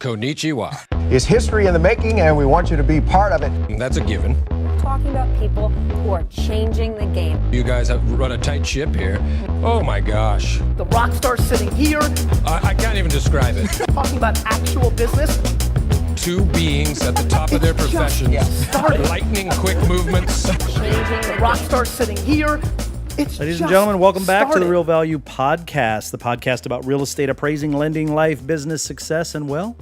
Konnichiwa. It's history in the making, and we want you to be part of it. That's a given. We're talking about people who are changing the game. You guys have run a tight ship here. Oh my gosh. The rock star sitting here. I can't even describe it. Talking about actual business. Two beings at the top of their professions. Lightning quick movements. The rock star sitting here. Ladies and gentlemen, welcome back to the Real Value Podcast, the podcast about real estate appraising, lending, life, business, success, and, well,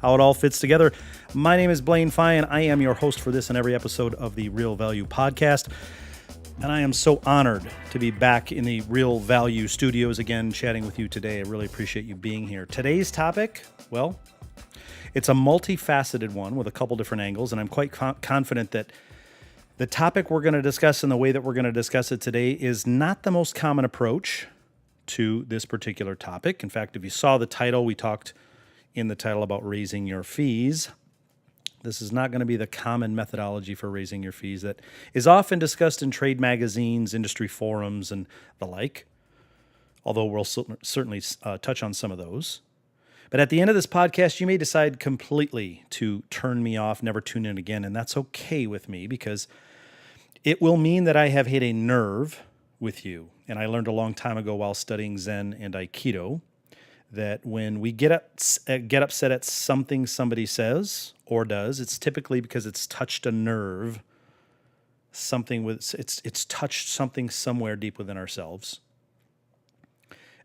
how it all fits together. My name is Blaine Feyen. I am your host for this and every episode of the Real Value Podcast, and I am so honored to be back in the Real Value studios again, chatting with you today. I really appreciate you being here. Today's topic, well, it's a multifaceted one with a couple different angles, and I'm quite confident that the topic we're going to discuss and the way that we're going to discuss it today is not the most common approach to this particular topic. In fact, if you saw the title, we talked in the title about raising your fees. This is not going to be the common methodology for raising your fees that is often discussed in trade magazines, industry forums, and the like, although we'll certainly touch on some of those. But at the end of this podcast, you may decide completely to turn me off, never tune in again, and that's okay with me because it will mean that I have hit a nerve with you. And I learned a long time ago while studying Zen and Aikido that when we get upset at something somebody says or does, it's typically because it's touched a nerve, it's touched something somewhere deep within ourselves.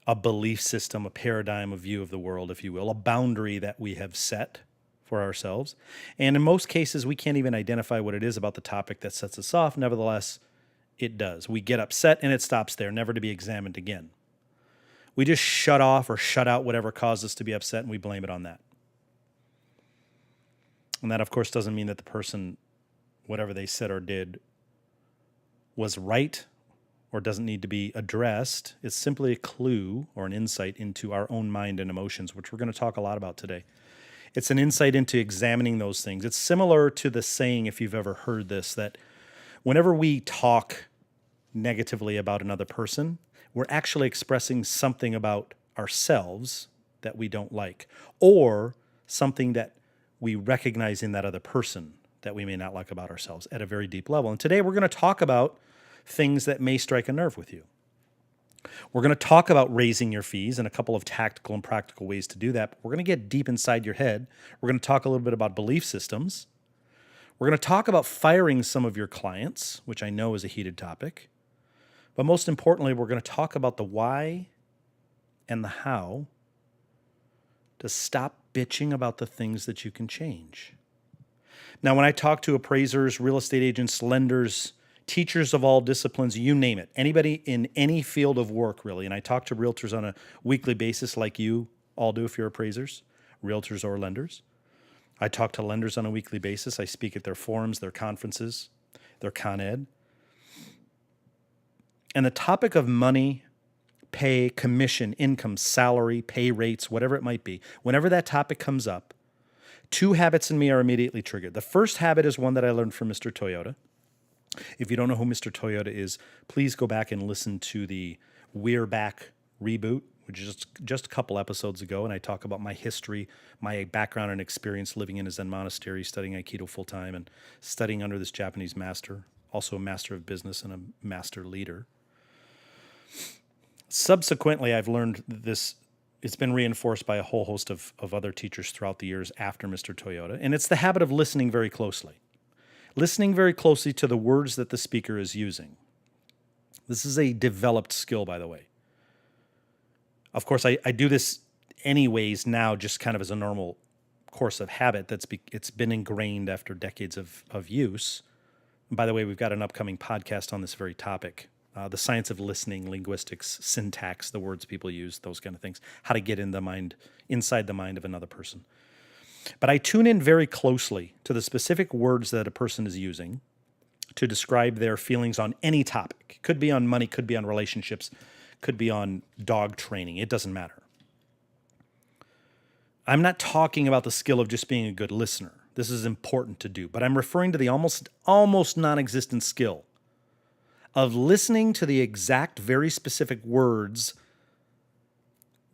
A belief system, a paradigm, a view of the world, if you will, a boundary that we have set for ourselves. And in most cases, we can't even identify what it is about the topic that sets us off. Nevertheless, it does. We get upset and it stops there, never to be examined again. We just shut off or shut out whatever caused us to be upset, and we blame it on that. And that, of course, doesn't mean that the person, whatever they said or did, was right or doesn't need to be addressed. It's simply a clue or an insight into our own mind and emotions, which we're going to talk a lot about today. It's an insight into examining those things. It's similar to the saying, if you've ever heard this, that whenever we talk negatively about another person, we're actually expressing something about ourselves that we don't like, or something that we recognize in that other person that we may not like about ourselves at a very deep level. And today we're going to talk about things that may strike a nerve with you. We're going to talk about raising your fees and a couple of tactical and practical ways to do that. But we're going to get deep inside your head. We're going to talk a little bit about belief systems. We're going to talk about firing some of your clients, which I know is a heated topic. But most importantly, we're going to talk about the why and the how to stop bitching about the things that you can change. Now, when I talk to appraisers, real estate agents, lenders, teachers of all disciplines, you name it, anybody in any field of work, really. And I talk to realtors on a weekly basis like you all do if you're appraisers, realtors or lenders. I talk to lenders on a weekly basis. I speak at their forums, their conferences, their Con Ed. And the topic of money, pay, commission, income, salary, pay rates, whatever it might be, whenever that topic comes up, two habits in me are immediately triggered. The first habit is one that I learned from Mr. Toyota. If you don't know who Mr. Toyota is, please go back and listen to the We're Back reboot, which is just a couple episodes ago, and I talk about my history, my background and experience living in a Zen monastery, studying Aikido full-time, and studying under this Japanese master, also a master of business and a master leader. Subsequently, I've learned this. It's been reinforced by a whole host of other teachers throughout the years after Mr. Toyota, and it's the habit of listening very closely. Listening very closely to the words that the speaker is using. This is a developed skill, by the way. Of course, I do this anyways now, just kind of as a normal course of habit. It's been ingrained after decades of use. And by the way, we've got an upcoming podcast on this very topic. The science of listening, linguistics, syntax, the words people use, those kind of things. How to get inside the mind of another person. But I tune in very closely to the specific words that a person is using to describe their feelings on any topic. Could be on money, could be on relationships, could be on dog training. It doesn't matter. I'm not talking about the skill of just being a good listener. This is important to do, but I'm referring to the almost non-existent skill of listening to the exact, very specific words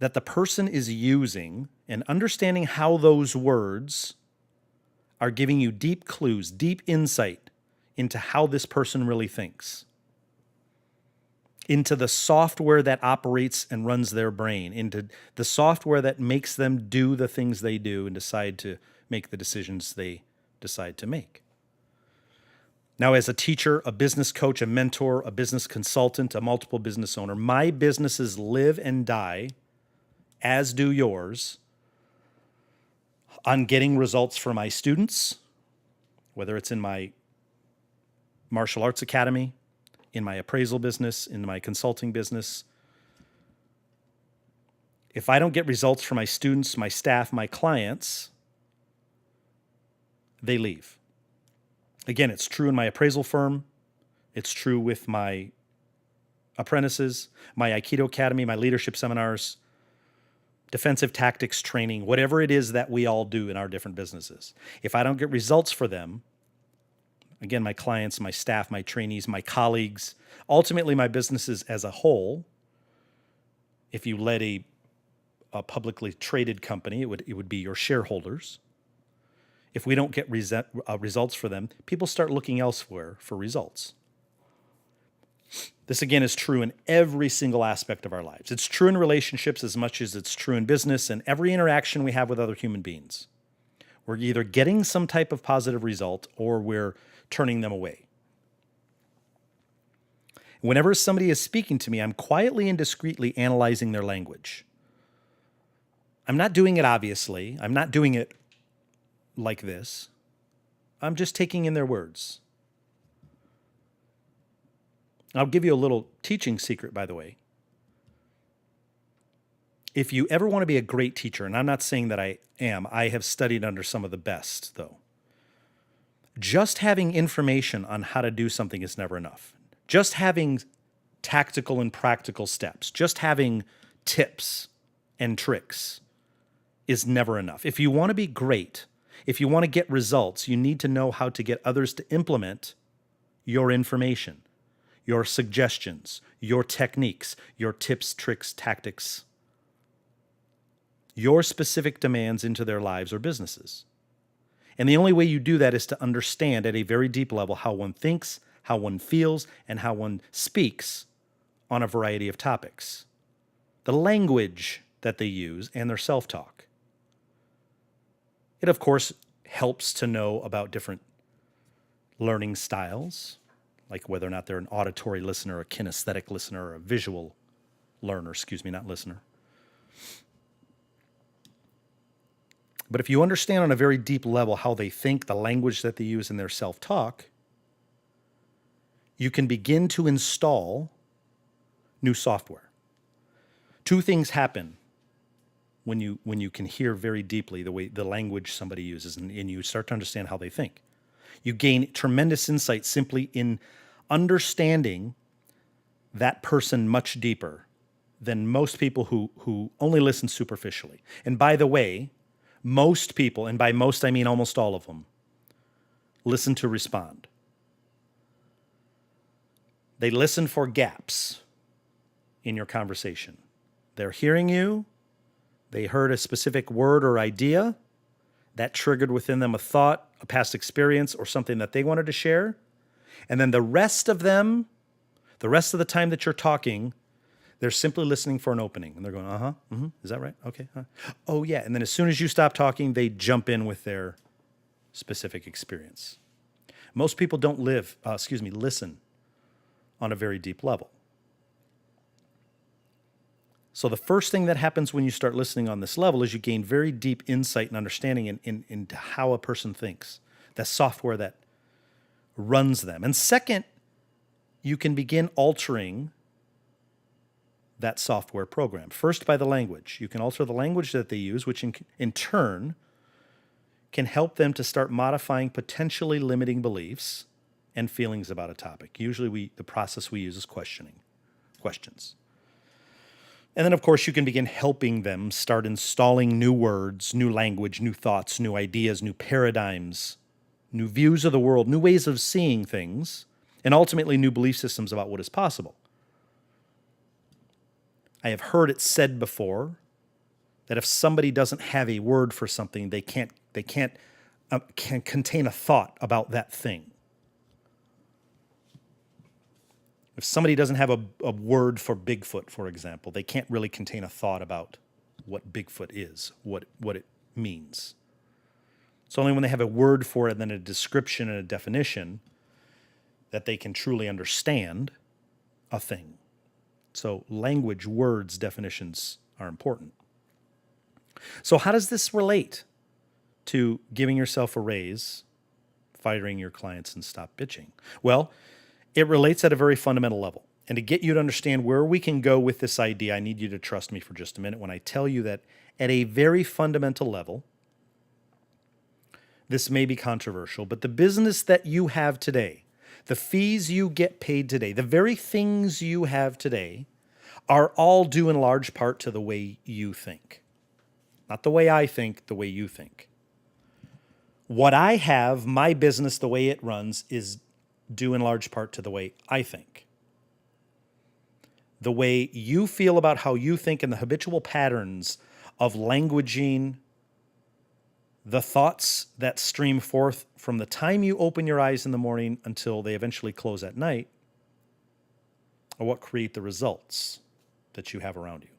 that the person is using and understanding how those words are giving you deep clues, deep insight into how this person really thinks, into the software that operates and runs their brain, into the software that makes them do the things they do and decide to make the decisions they decide to make. Now, as a teacher, a business coach, a mentor, a business consultant, a multiple business owner, my businesses live and die, as do yours, on getting results for my students, whether it's in my martial arts academy, in my appraisal business, in my consulting business. If I don't get results for my students, my staff, my clients, they leave. Again, it's true in my appraisal firm. It's true with my apprentices, my Aikido academy, my leadership seminars, defensive tactics training, whatever it is that we all do in our different businesses. If I don't get results for them, again, my clients, my staff, my trainees, my colleagues, ultimately my businesses as a whole, if you led a publicly traded company, it would be your shareholders. If we don't get results for them, people start looking elsewhere for results. This, again, is true in every single aspect of our lives. It's true in relationships as much as it's true in business and every interaction we have with other human beings. We're either getting some type of positive result or we're turning them away. Whenever somebody is speaking to me, I'm quietly and discreetly analyzing their language. I'm not doing it obviously. I'm not doing it like this. I'm just taking in their words. I'll give you a little teaching secret, by the way. If you ever want to be a great teacher, and I'm not saying that I am, I have studied under some of the best, though. Just having information on how to do something is never enough. Just having tactical and practical steps, just having tips and tricks is never enough. If you want to be great, if you want to get results, you need to know how to get others to implement your information, your suggestions, your techniques, your tips, tricks, tactics, your specific demands into their lives or businesses. And the only way you do that is to understand at a very deep level how one thinks, how one feels, and how one speaks on a variety of topics. The language that they use and their self-talk. It, of course, helps to know about different learning styles, like whether or not they're an auditory listener, a kinesthetic listener, or a visual learner, not listener. But if you understand on a very deep level how they think, the language that they use in their self-talk, you can begin to install new software. Two things happen when you can hear very deeply the language somebody uses and you start to understand how they think. You gain tremendous insight simply in understanding that person much deeper than most people who only listen superficially. And by the way, most people, and by most I mean almost all of them, listen to respond. They listen for gaps in your conversation. They're hearing you. They heard a specific word or idea that triggered within them a thought, a past experience, or something that they wanted to share. And then the rest of them, the rest of the time that you're talking, they're simply listening for an opening. And they're going, is that right? Okay. Oh, yeah. And then as soon as you stop talking, they jump in with their specific experience. Most people don't listen on a very deep level. So the first thing that happens when you start listening on this level is you gain very deep insight and understanding into how a person thinks, the software that runs them. And second, you can begin altering that software program. First, by the language. You can alter the language that they use, which in turn can help them to start modifying potentially limiting beliefs and feelings about a topic. Usually the process we use is questions. And then, of course, you can begin helping them start installing new words, new language, new thoughts, new ideas, new paradigms, new views of the world, new ways of seeing things, and ultimately new belief systems about what is possible. I have heard it said before that if somebody doesn't have a word for something, they can't can contain a thought about that thing. If somebody doesn't have a word for Bigfoot, for example, they can't really contain a thought about what Bigfoot is, what it means. It's only when they have a word for it and then a description and a definition that they can truly understand a thing. So language, words, definitions are important. So how does this relate to giving yourself a raise, firing your clients, and stop bitching? Well, it relates at a very fundamental level. And to get you to understand where we can go with this idea, I need you to trust me for just a minute when I tell you that at a very fundamental level, this may be controversial, but the business that you have today, the fees you get paid today, the very things you have today are all due in large part to the way you think. Not the way I think, the way you think. What I have, my business, the way it runs, is due in large part to the way I think. The way you feel about how you think and the habitual patterns of languaging, the thoughts that stream forth from the time you open your eyes in the morning until they eventually close at night are what create the results that you have around you.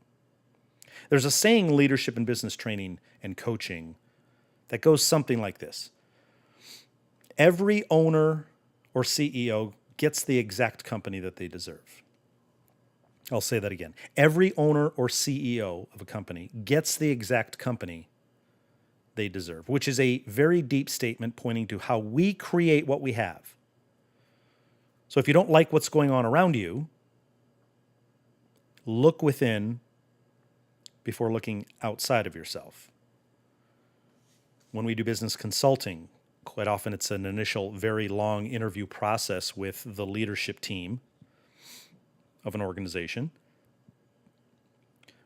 There's a saying in leadership and business training and coaching that goes something like this. Every owner or CEO gets the exact company that they deserve. I'll say that again. Every owner or CEO of a company gets the exact company they deserve, which is a very deep statement pointing to how we create what we have. So if you don't like what's going on around you, look within before looking outside of yourself. When we do business consulting, quite often it's an initial very long interview process with the leadership team of an organization,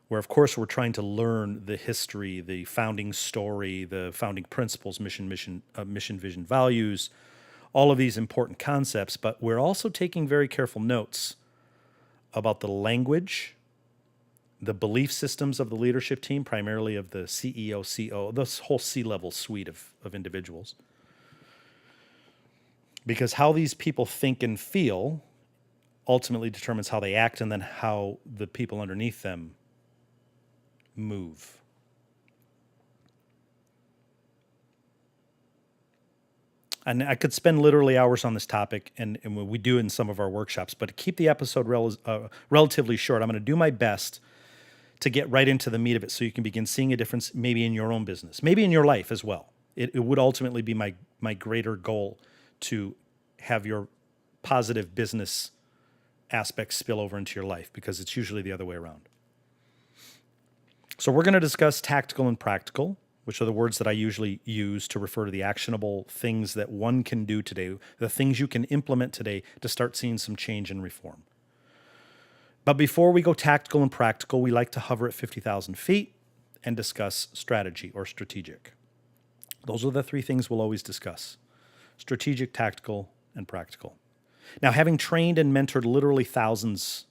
where of course we're trying to learn the history, the founding story, the founding principles, mission, vision, values, all of these important concepts, but we're also taking very careful notes about the language, the belief systems of the leadership team, primarily of the CEO, COO, this whole C-level suite of individuals. Because how these people think and feel ultimately determines how they act and then how the people underneath them move. And I could spend literally hours on this topic, and we do in some of our workshops, but to keep the episode relatively short, I'm going to do my best to get right into the meat of it so you can begin seeing a difference maybe in your own business, maybe in your life as well. It would ultimately be my greater goal to have your positive business aspects spill over into your life, because it's usually the other way around. So we're going to discuss tactical and practical, which are the words that I usually use to refer to the actionable things that one can do today, the things you can implement today to start seeing some change and reform. But before we go tactical and practical, we like to hover at 50,000 feet and discuss strategy or strategic. Those are the three things we'll always discuss: strategic, tactical, and practical. Now, having trained and mentored literally thousands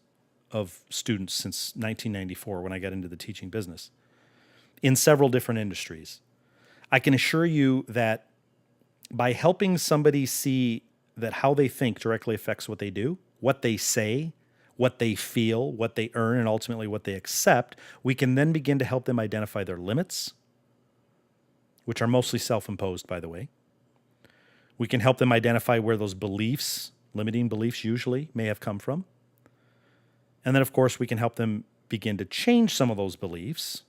of students since 1994 when I got into the teaching business in several different industries, I can assure you that by helping somebody see that how they think directly affects what they do, what they say, what they feel, what they earn, and ultimately what they accept, we can then begin to help them identify their limits, which are mostly self-imposed, by the way. We can help them identify where those beliefs, limiting beliefs usually, may have come from. And then, of course, we can help them begin to change some of those beliefs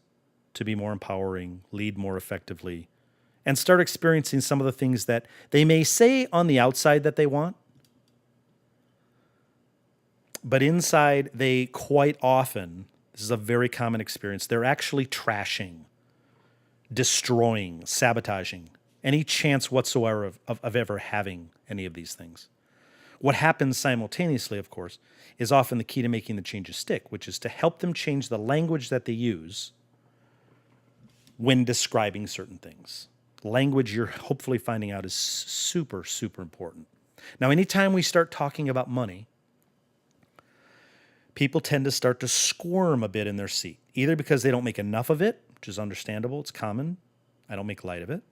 to be more empowering, lead more effectively, and start experiencing some of the things that they may say on the outside that they want, but inside they quite often, this is a very common experience, they're actually trashing, destroying, sabotaging any chance whatsoever of ever having any of these things. What happens simultaneously, of course, is often the key to making the changes stick, which is to help them change the language that they use when describing certain things. Language, you're hopefully finding out, is super, super important. Now, anytime we start talking about money, people tend to start to squirm a bit in their seat, either because they don't make enough of it, which is understandable. It's common. I don't make light of it.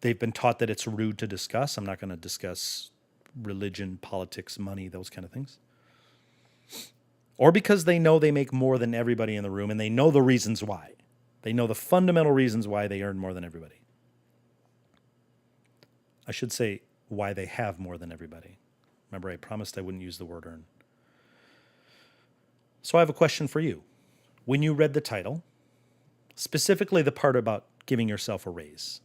They've been taught that it's rude to discuss. I'm not going to discuss religion, politics, money, those kind of things. Or because they know they make more than everybody in the room, and they know the reasons why. They know the fundamental reasons why they earn more than everybody. I should say why they have more than everybody. Remember, I promised I wouldn't use the word earn. So I have a question for you. When you read the title, specifically the part about giving yourself a raise,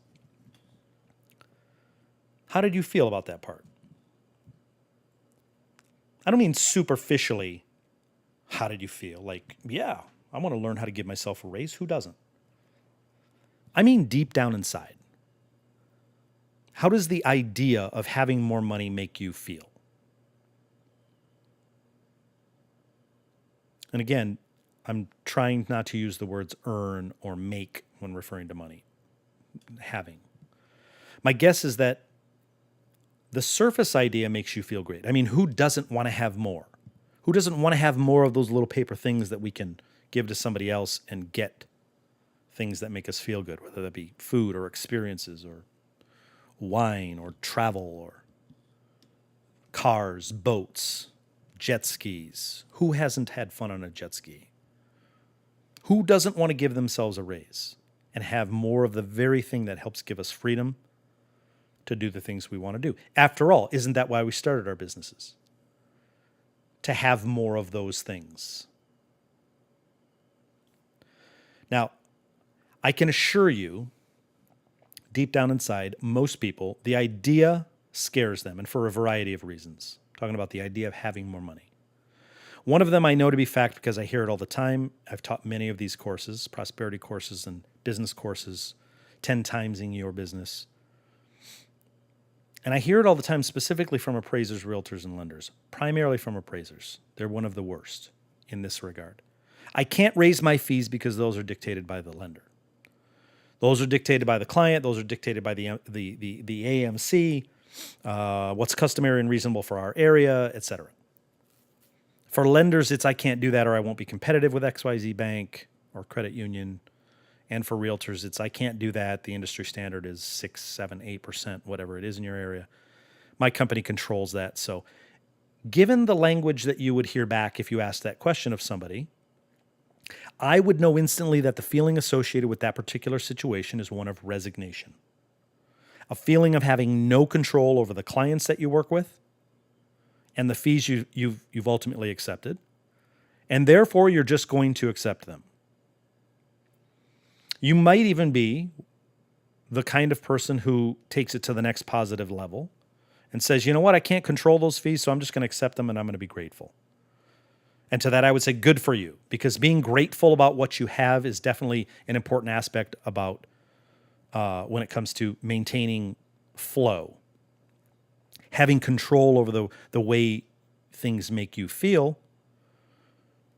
how did you feel about that part? I don't mean superficially, how did you feel? Like, yeah, I want to learn how to give myself a raise. Who doesn't? I mean deep down inside. How does the idea of having more money make you feel? And again, I'm trying not to use the words earn or make when referring to money. Having. My guess is that the surface idea makes you feel great. I mean, who doesn't want to have more? Who doesn't want to have more of those little paper things that we can give to somebody else and get things that make us feel good, whether that be food or experiences or wine or travel or cars, boats, jet skis. Who hasn't had fun on a jet ski? Who doesn't want to give themselves a raise and have more of the very thing that helps give us freedom to do the things we want to do? After all, isn't that why we started our businesses? To have more of those things. Now, I can assure you, deep down inside, most people, the idea scares them, and for a variety of reasons. I'm talking about the idea of having more money. One of them I know to be fact because I hear it all the time. I've taught many of these courses, prosperity courses and business courses, 10 timesing your business. And I hear it all the time, specifically from appraisers, realtors, and lenders, primarily from appraisers. They're one of the worst in this regard. I can't raise my fees because those are dictated by the lender. Those are dictated by the client. Those are dictated by the AMC, what's customary and reasonable for our area, etc. For lenders, it's I can't do that or I won't be competitive with XYZ bank or credit union. And for realtors, it's I can't do that. The industry standard is 6, 7, 8%, whatever it is in your area. My company controls that. So given the language that you would hear back if you asked that question of somebody, I would know instantly that the feeling associated with that particular situation is one of resignation. A feeling of having no control over the clients that you work with and the fees you've ultimately accepted. And therefore, you're just going to accept them. You might even be the kind of person who takes it to the next positive level and says, you know what, I can't control those fees, so I'm just going to accept them and I'm going to be grateful. And to that, I would say good for you, because being grateful about what you have is definitely an important aspect about when it comes to maintaining flow. Having control over the way things make you feel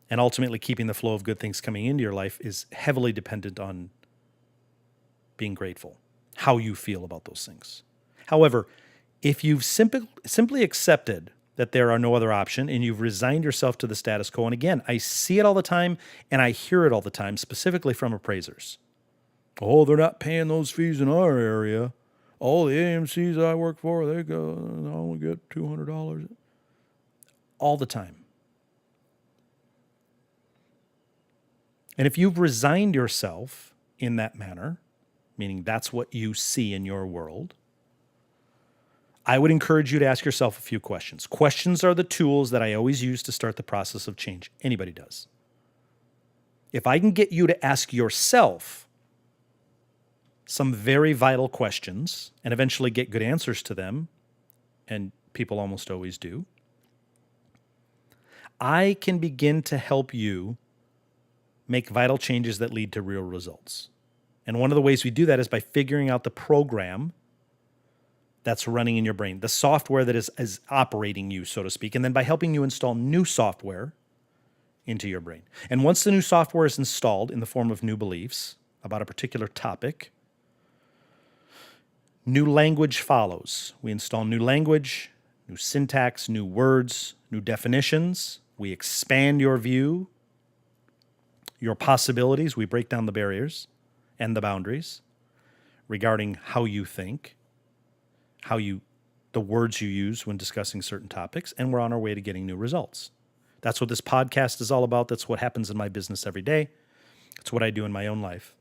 and ultimately keeping the flow of good things coming into your life is heavily dependent on being grateful, how you feel about those things. However, if you've simply accepted that there are no other option and you've resigned yourself to the status quo, and again, I see it all the time and I hear it all the time, specifically from appraisers. Oh, they're not paying those fees in our area. All the AMCs I work for, I only get $200. All the time. And if you've resigned yourself in that manner, meaning that's what you see in your world, I would encourage you to ask yourself a few questions. Questions are the tools that I always use to start the process of change. Anybody does. If I can get you to ask yourself some very vital questions and eventually get good answers to them, and people almost always do, I can begin to help you make vital changes that lead to real results. And one of the ways we do that is by figuring out the program that's running in your brain, the software that is operating you, so to speak, and then by helping you install new software into your brain. And once the new software is installed in the form of new beliefs about a particular topic, new language follows. We install new language, new syntax, new words, new definitions. We expand your view, your possibilities. We break down the barriers and the boundaries regarding how you think, the words you use when discussing certain topics, and we're on our way to getting new results. That's what this podcast is all about. That's what happens in my business every day. It's what I do in my own life.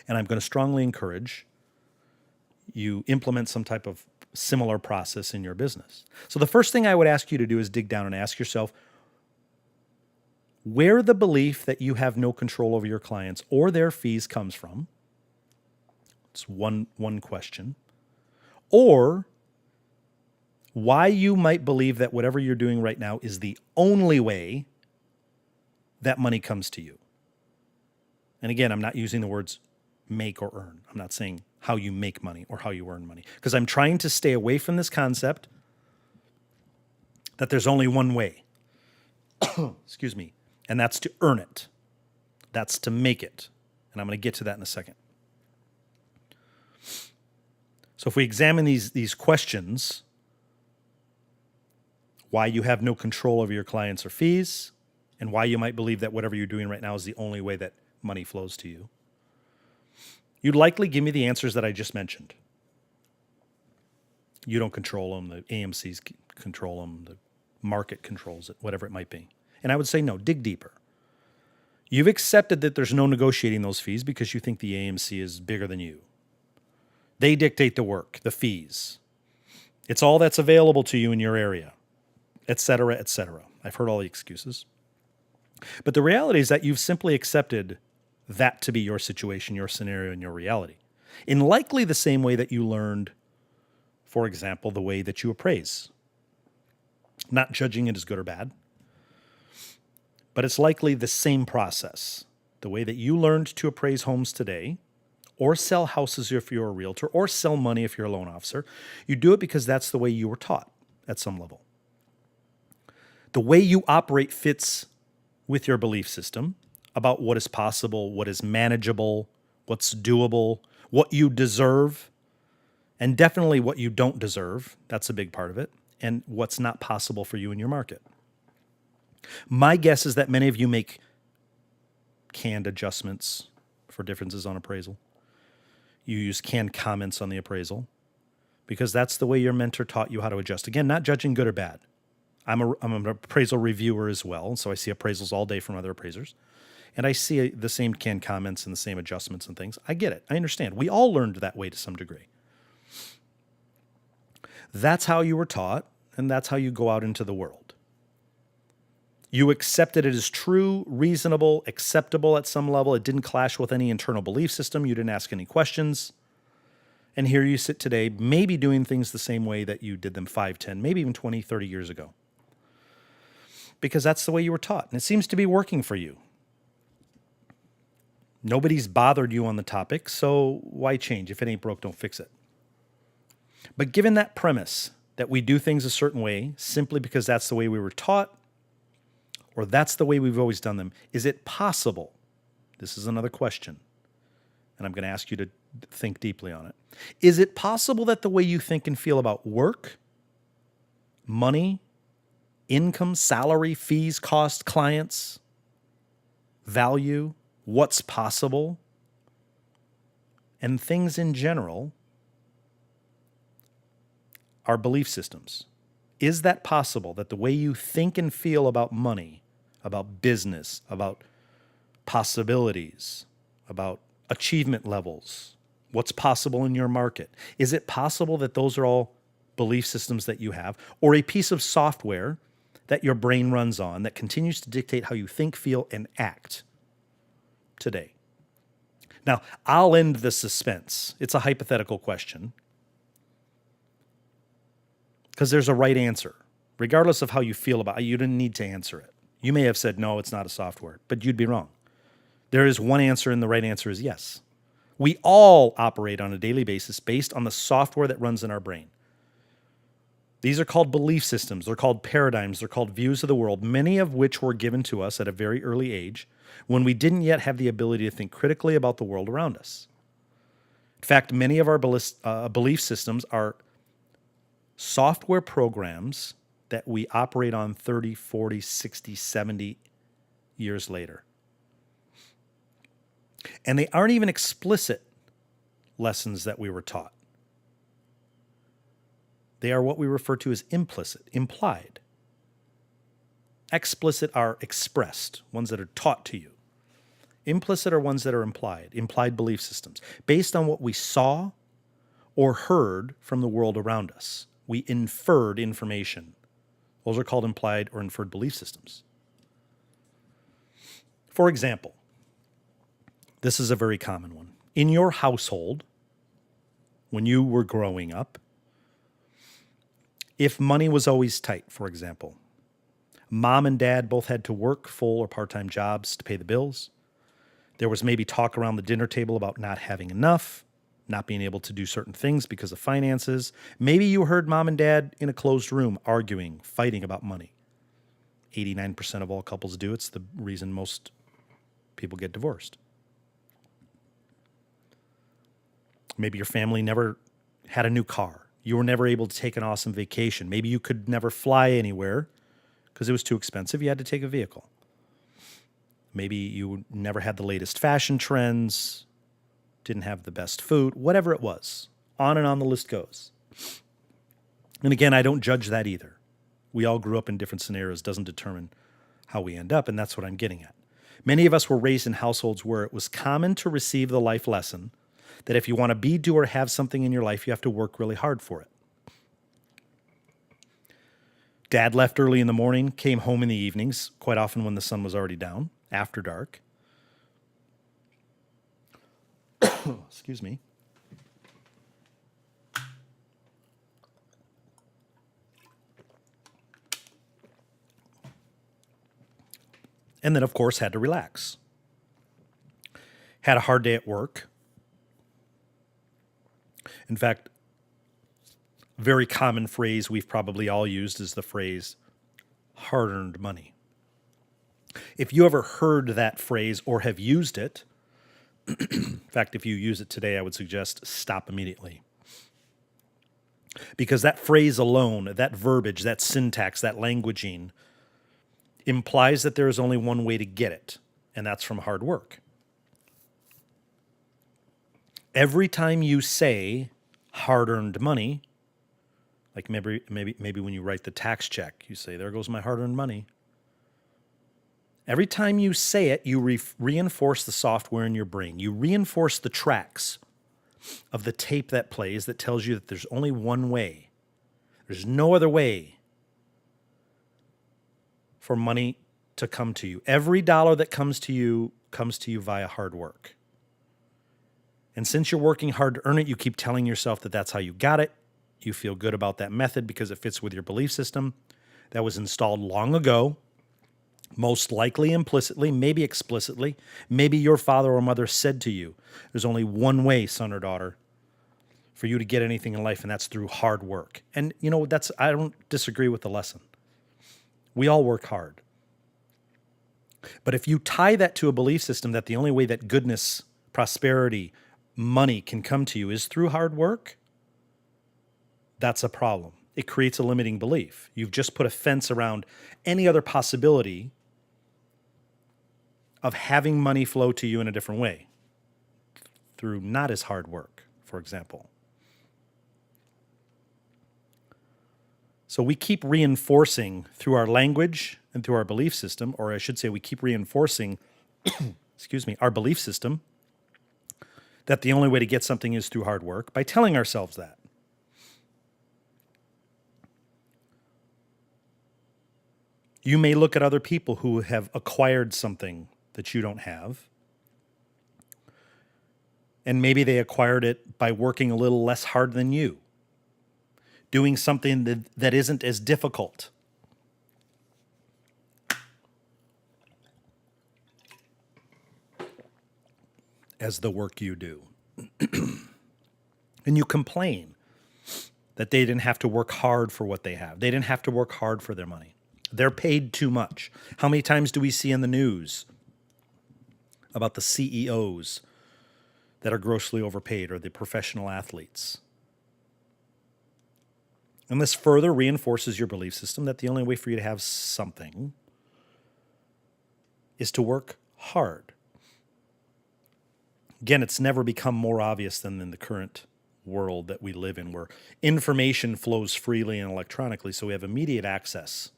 And I'm going to strongly encourage you implement some type of similar process in your business. So the first thing I would ask you to do is dig down and ask yourself where the belief that you have no control over your clients or their fees comes from. It's one question. Or why you might believe that whatever you're doing right now is the only way that money comes to you. And again, I'm not using the words make or earn. I'm not saying how you make money or how you earn money, because I'm trying to stay away from this concept that there's only one way. Excuse me. And that's to earn it. That's to make it. And I'm going to get to that in a second. So if we examine these questions, why you have no control over your clients or fees, and why you might believe that whatever you're doing right now is the only way that money flows to you, you'd likely give me the answers that I just mentioned. You don't control them, the AMCs control them, the market controls it, whatever it might be. And I would say, no, dig deeper. You've accepted that there's no negotiating those fees because you think the AMC is bigger than you. They dictate the work, the fees. It's all that's available to you in your area, et cetera, et cetera. I've heard all the excuses. But the reality is that you've simply accepted that to be your situation, your scenario, and your reality. In likely the same way that you learned, for example, the way that you appraise. Not judging it as good or bad, but it's likely the same process. The way that you learned to appraise homes today, or sell houses if you're a realtor, or sell money if you're a loan officer, you do it because that's the way you were taught at some level. The way you operate fits with your belief system about what is possible, what is manageable, what's doable, what you deserve, and definitely what you don't deserve. That's a big part of it. And what's not possible for you in your market. My guess is that many of you make canned adjustments for differences on appraisal. You use canned comments on the appraisal because that's the way your mentor taught you how to adjust. Again, not judging good or bad. I'm an appraisal reviewer as well, so I see appraisals all day from other appraisers. And I see the same canned comments and the same adjustments and things. I get it. I understand. We all learned that way to some degree. That's how you were taught, and that's how you go out into the world. You accepted it as true, reasonable, acceptable at some level. It didn't clash with any internal belief system. You didn't ask any questions. And here you sit today, maybe doing things the same way that you did them 5, 10, maybe even 20, 30 years ago. Because that's the way you were taught, and it seems to be working for you. Nobody's bothered you on the topic, so why change? If it ain't broke, don't fix it. But given that premise that we do things a certain way simply because that's the way we were taught, or that's the way we've always done them, is it possible? This is another question, and I'm going to ask you to think deeply on it. Is it possible that the way you think and feel about work, money, income, salary, fees, cost, clients, value, what's possible, and things in general are belief systems? Is that possible, that the way you think and feel about money, about business, about possibilities, about achievement levels, what's possible in your market, is it possible that those are all belief systems that you have, or a piece of software that your brain runs on that continues to dictate how you think, feel, and act today? Now, I'll end the suspense. It's a hypothetical question because there's a right answer. Regardless of how you feel about it, you didn't need to answer it. You may have said, no, it's not a software, but you'd be wrong. There is one answer, and the right answer is yes. We all operate on a daily basis based on the software that runs in our brain. These are called belief systems. They're called paradigms. They're called views of the world, many of which were given to us at a very early age when we didn't yet have the ability to think critically about the world around us. In fact, many of our belief systems are software programs that we operate on 30, 40, 60, 70 years later. And they aren't even explicit lessons that we were taught. They are what we refer to as implicit, implied. Explicit are expressed, ones that are taught to you. Implicit are ones that are implied belief systems, based on what we saw or heard from the world around us. We inferred information. Those are called implied or inferred belief systems. For example, this is a very common one. In your household, when you were growing up, if money was always tight, for example, mom and dad both had to work full or part-time jobs to pay the bills. There was maybe talk around the dinner table about not having enough, not being able to do certain things because of finances. Maybe you heard mom and dad in a closed room arguing, fighting about money. 89% of all couples do. It's the reason most people get divorced. Maybe your family never had a new car. You were never able to take an awesome vacation. Maybe you could never fly anywhere because it was too expensive. You had to take a vehicle. Maybe you never had the latest fashion trends, didn't have the best food, whatever it was. On and on the list goes. And again, I don't judge that either. We all grew up in different scenarios, doesn't determine how we end up, and that's what I'm getting at. Many of us were raised in households where it was common to receive the life lesson that if you want to be, do, or have something in your life, you have to work really hard for it. Dad left early in the morning, came home in the evenings, quite often when the sun was already down, after dark. Excuse me. And then, of course, had to relax. Had a hard day at work. In fact, a very common phrase we've probably all used is the phrase hard-earned money. If you ever heard that phrase or have used it, in fact, if you use it today, I would suggest stop immediately. Because that phrase alone, that verbiage, that syntax, that languaging implies that there is only one way to get it, and that's from hard work. Every time you say hard-earned money, like maybe when you write the tax check, you say, there goes my hard-earned money. Every time you say it, you reinforce the software in your brain. You reinforce the tracks of the tape that plays that tells you that there's only one way. There's no other way for money to come to you. Every dollar that comes to you via hard work. And since you're working hard to earn it, you keep telling yourself that that's how you got it. You feel good about that method because it fits with your belief system that was installed long ago, most likely implicitly, maybe explicitly. Maybe your father or mother said to you, there's only one way, son or daughter, for you to get anything in life, and that's through hard work. And you know, I don't disagree with the lesson. We all work hard. But if you tie that to a belief system that the only way that goodness, prosperity, money can come to you is through hard work, that's a problem. It creates a limiting belief. You've just put a fence around any other possibility of having money flow to you in a different way, through not as hard work, for example. So we keep reinforcing through our language and through our belief system, or I should say we keep reinforcing, our belief system that the only way to get something is through hard work by telling ourselves that. You may look at other people who have acquired something that you don't have, and maybe they acquired it by working a little less hard than you, doing something that isn't as difficult. As the work you do. And you complain that they didn't have to work hard for what they have. They didn't have to work hard for their money. They're paid too much. How many times do we see in the news about the CEOs that are grossly overpaid or the professional athletes? And this further reinforces your belief system that the only way for you to have something is to work hard. Again, it's never become more obvious than in the current world that we live in, where information flows freely and electronically, so we have immediate access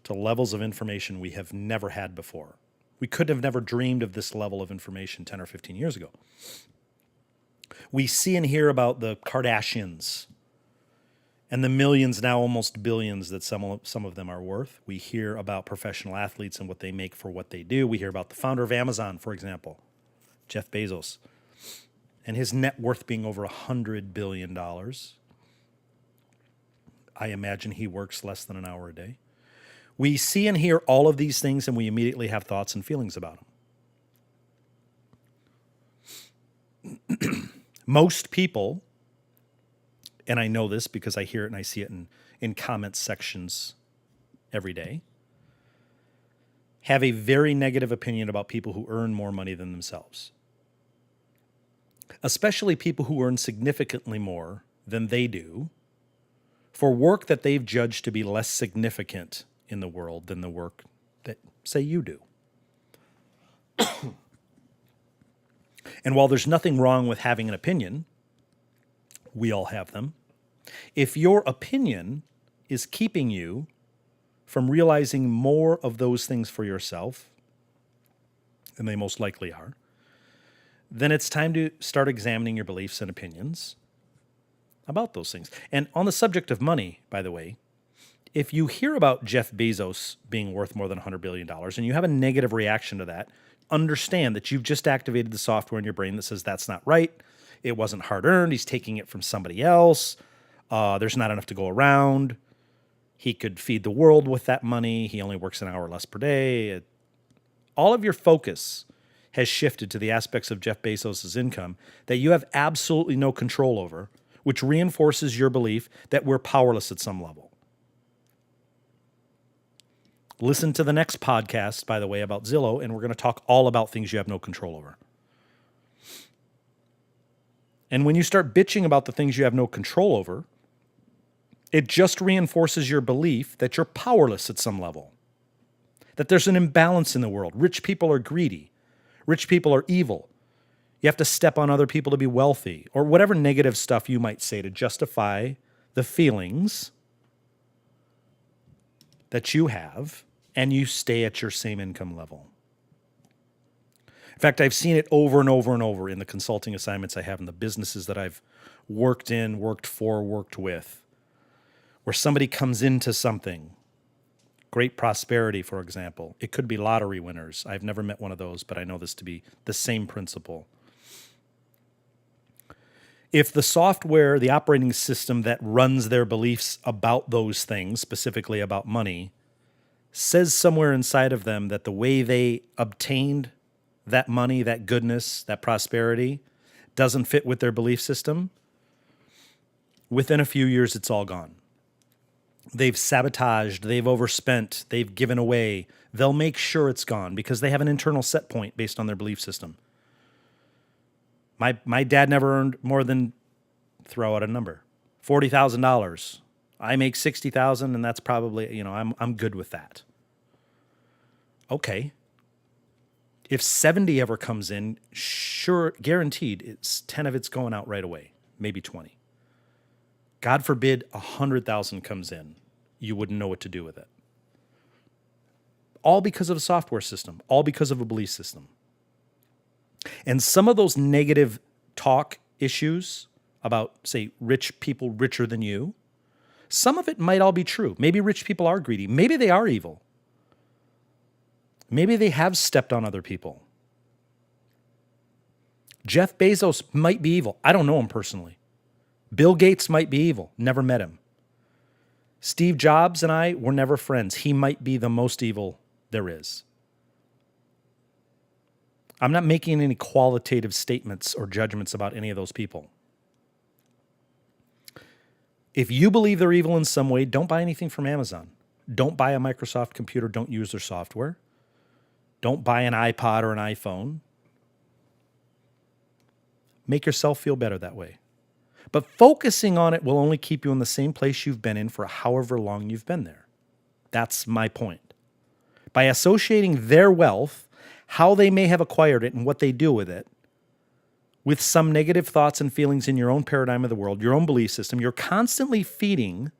to levels of information we have never had before. We could have never dreamed of this level of information 10 or 15 years ago. We see and hear about the Kardashians and the millions, now almost billions, that some of them are worth. We hear about professional athletes and what they make for what they do. We hear about the founder of Amazon, for example, Jeff Bezos, and his net worth being over $100 billion. I imagine he works less than an hour a day. We see and hear all of these things, and we immediately have thoughts and feelings about them. Most people, and I know this because I hear it and I see it in comment sections every day, have a very negative opinion about people who earn more money than themselves. Especially people who earn significantly more than they do for work that they've judged to be less significant in the world than the work that, say, you do. And while there's nothing wrong with having an opinion, we all have them, if your opinion is keeping you from realizing more of those things for yourself, and they most likely are, then it's time to start examining your beliefs and opinions about those things. And on the subject of money, by the way, if you hear about Jeff Bezos being worth more than $100 billion and you have a negative reaction to that, understand that you've just activated the software in your brain that says that's not right. It wasn't hard-earned. He's taking it from somebody else. There's not enough to go around. He could feed the world with that money. He only works an hour less per day. All of your focus has shifted to the aspects of Jeff Bezos' income that you have absolutely no control over, which reinforces your belief that we're powerless at some level. Listen to the next podcast, by the way, about Zillow, and we're going to talk all about things you have no control over. And when you start bitching about the things you have no control over, it just reinforces your belief that you're powerless at some level, that there's an imbalance in the world. Rich people are greedy. Rich people are evil. You have to step on other people to be wealthy, or whatever negative stuff you might say to justify the feelings that you have, and you stay at your same income level. In fact, I've seen it over and over and over in the consulting assignments I have in the businesses that I've worked in, worked for, worked with, where somebody comes into something, great prosperity, for example. It could be lottery winners. I've never met one of those, but I know this to be the same principle. If the software, the operating system that runs their beliefs about those things, specifically about money, says somewhere inside of them that the way they obtained that money, that goodness, that prosperity doesn't fit with their belief system, within a few years, it's all gone. They've sabotaged, they've overspent, they've given away. They'll make sure it's gone because they have an internal set point based on their belief system. My dad never earned more than, throw out a number, $40,000. I make $60,000, and that's probably, I'm good with that. Okay. If 70 ever comes in, sure, guaranteed, it's 10 of it's going out right away, maybe 20. God forbid 100,000 comes in, you wouldn't know what to do with it. All because of a software system, all because of a belief system. And some of those negative talk issues about, say, rich people richer than you, some of it might all be true. Maybe rich people are greedy. Maybe they are evil. Maybe they have stepped on other people. Jeff Bezos might be evil. I don't know him personally. Bill Gates might be evil. Never met him. Steve Jobs and I were never friends. He might be the most evil there is. I'm not making any qualitative statements or judgments about any of those people. If you believe they're evil in some way, don't buy anything from Amazon. Don't buy a Microsoft computer. Don't use their software. Don't buy an iPod or an iPhone. Make yourself feel better that way. But focusing on it will only keep you in the same place you've been in for however long you've been there. That's my point. By associating their wealth, how they may have acquired it and what they do with it, with some negative thoughts and feelings in your own paradigm of the world, your own belief system, you're constantly feeding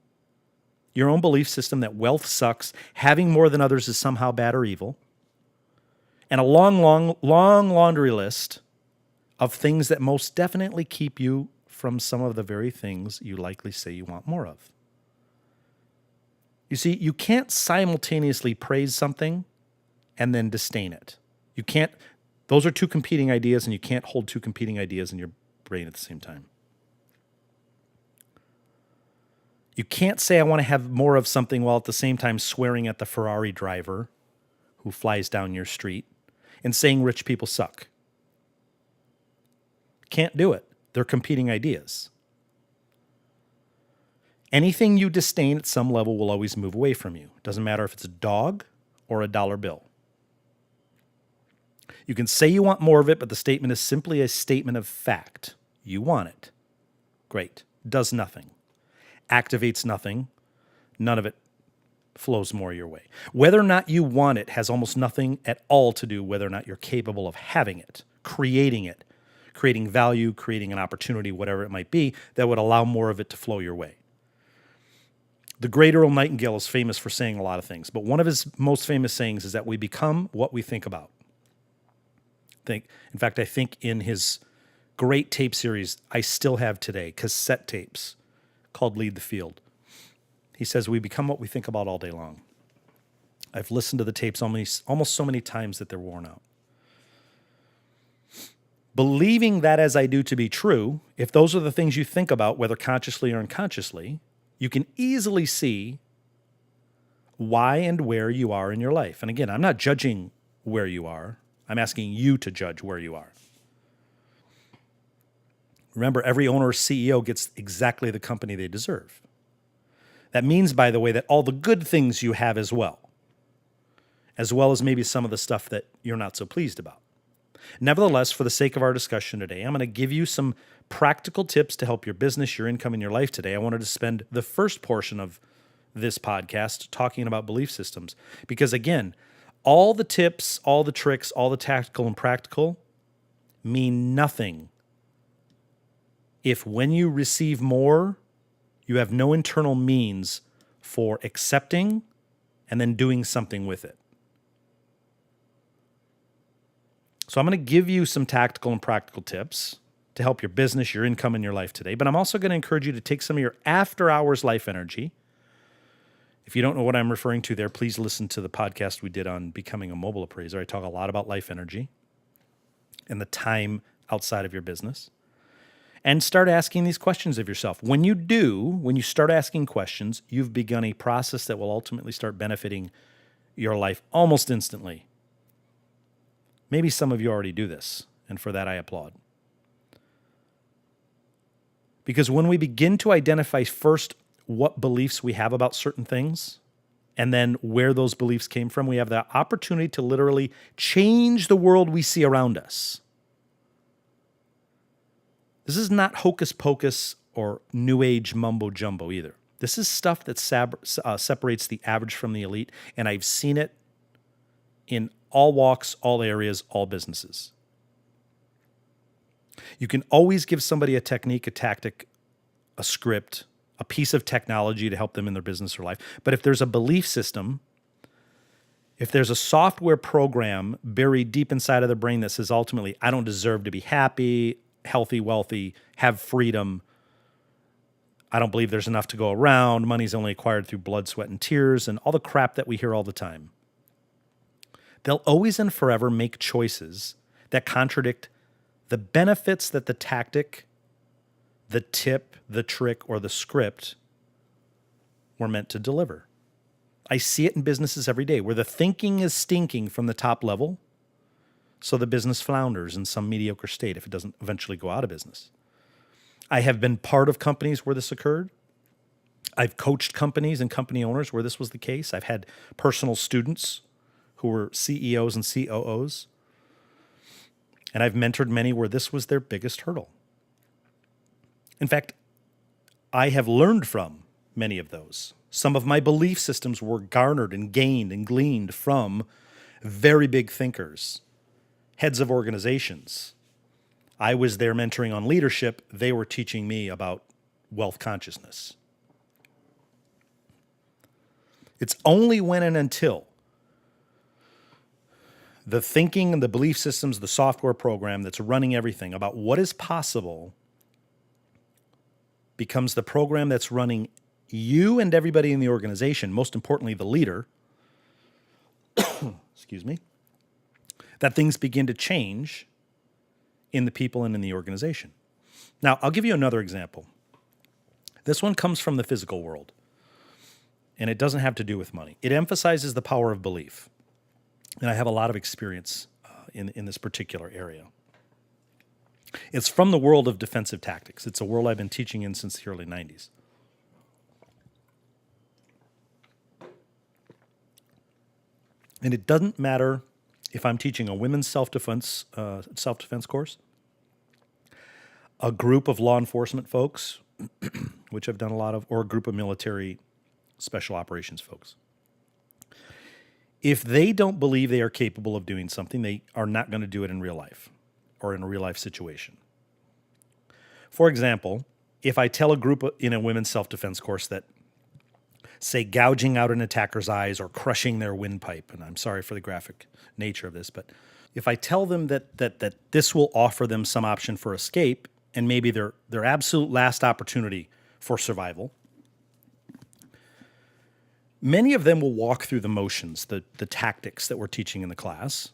your own belief system that wealth sucks, having more than others is somehow bad or evil, and a long laundry list of things that most definitely keep you from some of the very things you likely say you want more of. You see, you can't simultaneously praise something and then disdain it. You can't, those are two competing ideas, and you can't hold two competing ideas in your brain at the same time. You can't say, I want to have more of something while at the same time swearing at the Ferrari driver who flies down your street and saying rich people suck. Can't do it. They're competing ideas. Anything you disdain at some level will always move away from you. Doesn't matter if it's a dog or a dollar bill. You can say you want more of it, but the statement is simply a statement of fact. You want it. Great. Does nothing. Activates nothing. None of it flows more your way. Whether or not you want it has almost nothing at all to do whether or not you're capable of having it, creating value, creating an opportunity, whatever it might be, that would allow more of it to flow your way. The great Earl Nightingale is famous for saying a lot of things, but one of his most famous sayings is that we become what we think about. In fact, I think in his great tape series I still have today, cassette tapes, called Lead the Field, he says we become what we think about all day long. I've listened to the tapes almost so many times that they're worn out. Believing that as I do to be true, if those are the things you think about, whether consciously or unconsciously, you can easily see why and where you are in your life. And again, I'm not judging where you are. I'm asking you to judge where you are. Remember, every owner or CEO gets exactly the company they deserve. That means, by the way, that all the good things you have as well as maybe some of the stuff that you're not so pleased about. Nevertheless, for the sake of our discussion today, I'm going to give you some practical tips to help your business, your income, and your life today. I wanted to spend the first portion of this podcast talking about belief systems because, again, all the tips, all the tricks, all the tactical and practical mean nothing if when you receive more, you have no internal means for accepting and then doing something with it. So I'm going to give you some tactical and practical tips to help your business, your income, and your life today. But I'm also going to encourage you to take some of your after-hours life energy. If you don't know what I'm referring to there, please listen to the podcast we did on becoming a mobile appraiser. I talk a lot about life energy and the time outside of your business. And start asking these questions of yourself. When you start asking questions, you've begun a process that will ultimately start benefiting your life almost instantly. Maybe some of you already do this, and for that I applaud. Because when we begin to identify first what beliefs we have about certain things, and then where those beliefs came from, we have the opportunity to literally change the world we see around us. This is not hocus pocus or new age mumbo jumbo either. This is stuff that separates the average from the elite, and I've seen it in all walks, all areas, all businesses. You can always give somebody a technique, a tactic, a script, a piece of technology to help them in their business or life. But if there's a belief system, if there's a software program buried deep inside of the brain that says ultimately, I don't deserve to be happy, healthy, wealthy, have freedom, I don't believe there's enough to go around, money's only acquired through blood, sweat, and tears, and all the crap that we hear all the time, they'll always and forever make choices that contradict the benefits that the tactic, the tip, the trick, or the script were meant to deliver. I see it in businesses every day where the thinking is stinking from the top level, so the business flounders in some mediocre state if it doesn't eventually go out of business. I have been part of companies where this occurred. I've coached companies and company owners where this was the case. I've had personal students who were CEOs and COOs. And I've mentored many where this was their biggest hurdle. In fact, I have learned from many of those. Some of my belief systems were garnered and gained and gleaned from very big thinkers heads of organizations. I was there mentoring on leadership. They were teaching me about wealth consciousness. It's only when and until the thinking and the belief systems, the software program that's running everything about what is possible becomes the program that's running you and everybody in the organization, most importantly, the leader, excuse me, that things begin to change in the people and in the organization. Now, I'll give you another example. This one comes from the physical world, and it doesn't have to do with money. It emphasizes the power of belief, and I have a lot of experience in this particular area. It's from the world of defensive tactics. It's a world I've been teaching in since the early 90s. And it doesn't matter if I'm teaching a women's self-defense course, a group of law enforcement folks, which I've done a lot of, or a group of military special operations folks. If they don't believe they are capable of doing something, they are not going to do it in real life or in a real life situation. For example, if I tell a group in a women's self-defense course that, say, gouging out an attacker's eyes or crushing their windpipe, and I'm sorry for the graphic nature of this, but if I tell them that this will offer them some option for escape and maybe their absolute last opportunity for survival, many of them will walk through the motions, the tactics that we're teaching in the class.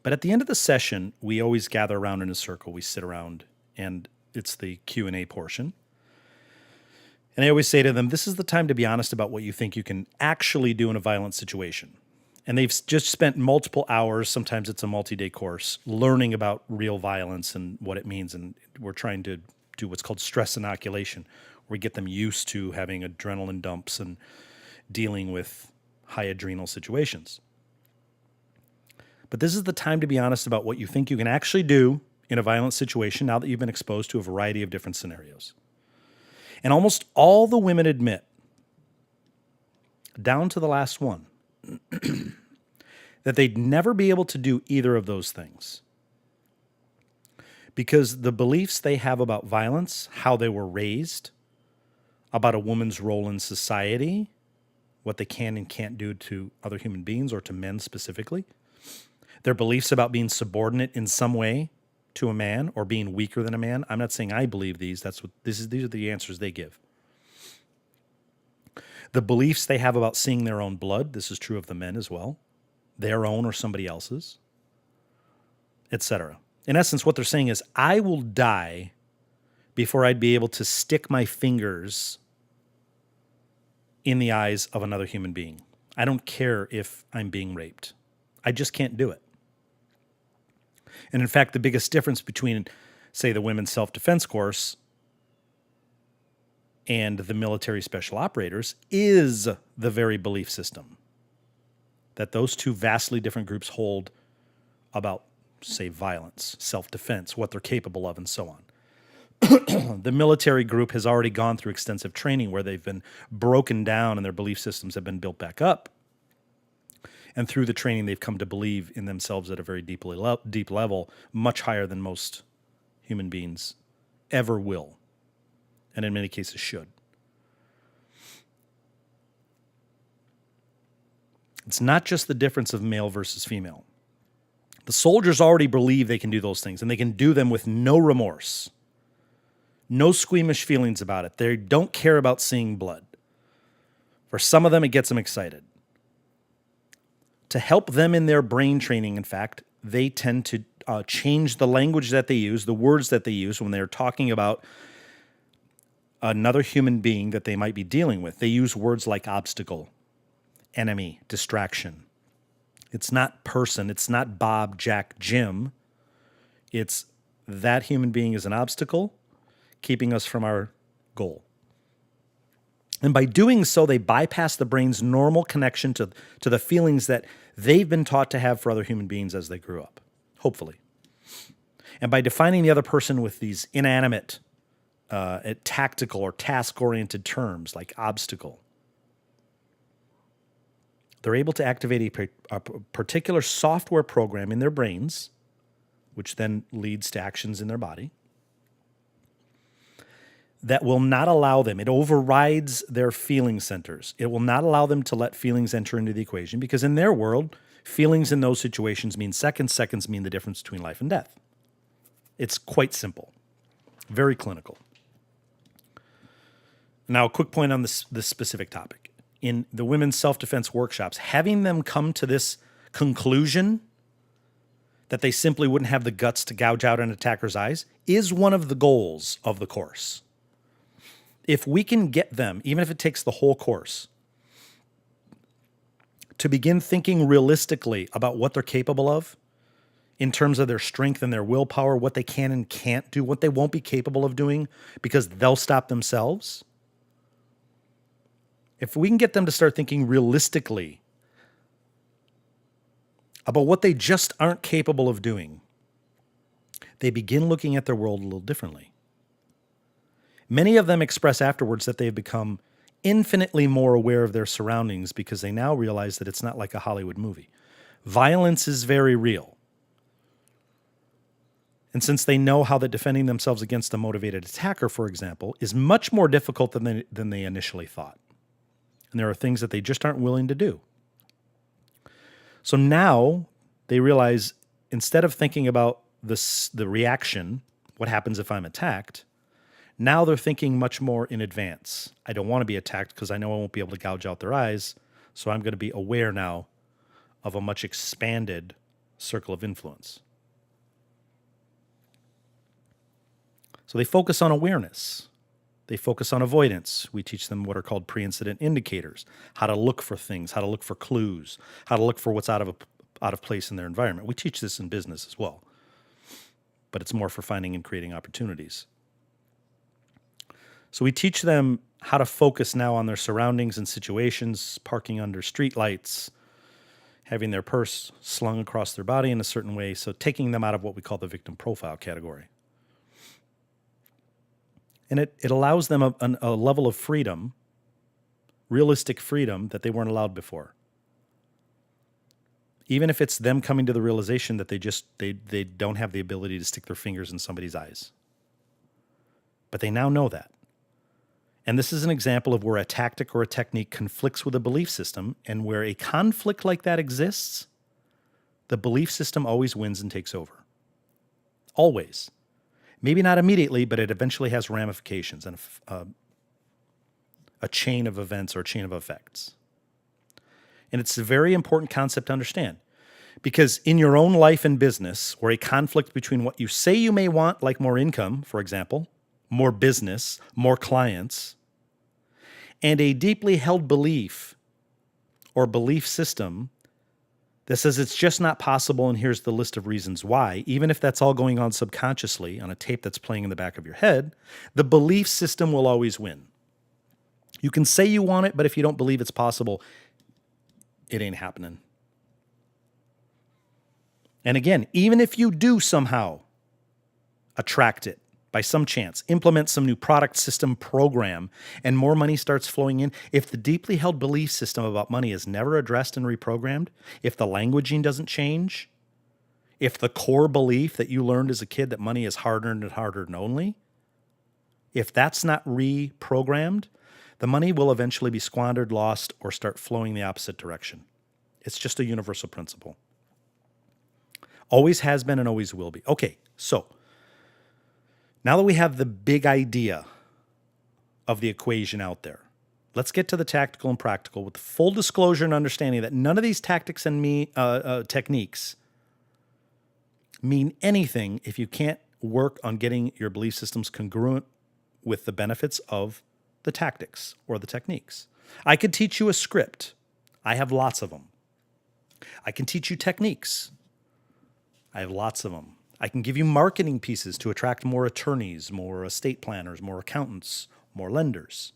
But at the end of the session, we always gather around in a circle. We sit around, and it's the Q&A portion. And I always say to them, this is the time to be honest about what you think you can actually do in a violent situation. And they've just spent multiple hours, sometimes it's a multi-day course, learning about real violence and what it means. And we're trying to do what's called stress inoculation, where we get them used to having adrenaline dumps and dealing with high adrenal situations. But this is the time to be honest about what you think you can actually do in a violent situation now that you've been exposed to a variety of different scenarios. And almost all the women admit, down to the last one, that they'd never be able to do either of those things. Because the beliefs they have about violence, how they were raised, about a woman's role in society, what they can and can't do to other human beings or to men specifically, their beliefs about being subordinate in some way to a man or being weaker than a man. I'm not saying I believe these. These are the answers they give. The beliefs they have about seeing their own blood. This is true of the men as well. Their own or somebody else's, etc. In essence, what they're saying is, I will die before I'd be able to stick my fingers in the eyes of another human being. I don't care if I'm being raped. I just can't do it. And in fact, the biggest difference between, say, the women's self-defense course and the military special operators is the very belief system that those two vastly different groups hold about, say, violence, self-defense, what they're capable of, and so on. The military group has already gone through extensive training where they've been broken down and their belief systems have been built back up. And through the training, they've come to believe in themselves at a very deep level, much higher than most human beings ever will, and in many cases should. It's not just the difference of male versus female. The soldiers already believe they can do those things, and they can do them with no remorse, no squeamish feelings about it. They don't care about seeing blood. For some of them, it gets them excited. To help them in their brain training, in fact, they tend to change the language that they use, the words that they use when they're talking about another human being that they might be dealing with. They use words like obstacle, enemy, distraction. It's not person. It's not Bob, Jack, Jim. It's that human being is an obstacle, keeping us from our goal. And by doing so, they bypass the brain's normal connection to the feelings that they've been taught to have for other human beings as they grew up, hopefully. And by defining the other person with these inanimate, tactical or task-oriented terms like obstacle, they're able to activate a particular software program in their brains, which then leads to actions in their body, that will not allow them, it overrides their feeling centers. It will not allow them to let feelings enter into the equation, because in their world, feelings in those situations mean seconds. Seconds mean the difference between life and death. It's quite simple, very clinical. Now, a quick point on this specific topic. In the women's self-defense workshops, having them come to this conclusion that they simply wouldn't have the guts to gouge out an attacker's eyes is one of the goals of the course. If we can get them, even if it takes the whole course, to begin thinking realistically about what they're capable of in terms of their strength and their willpower, what they can and can't do, what they won't be capable of doing because they'll stop themselves. If we can get them to start thinking realistically about what they just aren't capable of doing, they begin looking at their world a little differently. Many of them express afterwards that they've become infinitely more aware of their surroundings because they now realize that it's not like a Hollywood movie. Violence is very real. And since they know how that defending themselves against a motivated attacker, for example, is much more difficult than they initially thought. And there are things that they just aren't willing to do. So now they realize, instead of thinking about the reaction, what happens if I'm attacked, now they're thinking much more in advance. I don't want to be attacked because I know I won't be able to gouge out their eyes, so I'm going to be aware now of a much expanded circle of influence. So they focus on awareness. They focus on avoidance. We teach them what are called pre-incident indicators, how to look for things, how to look for clues, how to look for what's out of place in their environment. We teach this in business as well, but it's more for finding and creating opportunities. So we teach them how to focus now on their surroundings and situations, parking under streetlights, having their purse slung across their body in a certain way, so taking them out of what we call the victim profile category. And it allows them a level of freedom, realistic freedom, that they weren't allowed before. Even if it's them coming to the realization that they don't have the ability to stick their fingers in somebody's eyes. But they now know that. And this is an example of where a tactic or a technique conflicts with a belief system, and where a conflict like that exists, the belief system always wins and takes over. Always. Maybe not immediately, but it eventually has ramifications and a chain of events or a chain of effects. And it's a very important concept to understand, because in your own life and business, where a conflict between what you say you may want, like more income, for example, more business, more clients, and a deeply held belief or belief system that says it's just not possible and here's the list of reasons why, even if that's all going on subconsciously on a tape that's playing in the back of your head, the belief system will always win. You can say you want it, but if you don't believe it's possible, it ain't happening. And again, even if you do somehow attract it, by some chance, implement some new product, system, program, and more money starts flowing in, if the deeply held belief system about money is never addressed and reprogrammed, if the languaging doesn't change, if the core belief that you learned as a kid that money is hard-earned and hard-earned only, if that's not reprogrammed, the money will eventually be squandered, lost, or start flowing the opposite direction. It's just a universal principle. Always has been and always will be. Okay, so now that we have the big idea of the equation out there, let's get to the tactical and practical with full disclosure and understanding that none of these tactics and techniques mean anything if you can't work on getting your belief systems congruent with the benefits of the tactics or the techniques. I could teach you a script. I have lots of them. I can teach you techniques. I have lots of them. I can give you marketing pieces to attract more attorneys, more estate planners, more accountants, more lenders.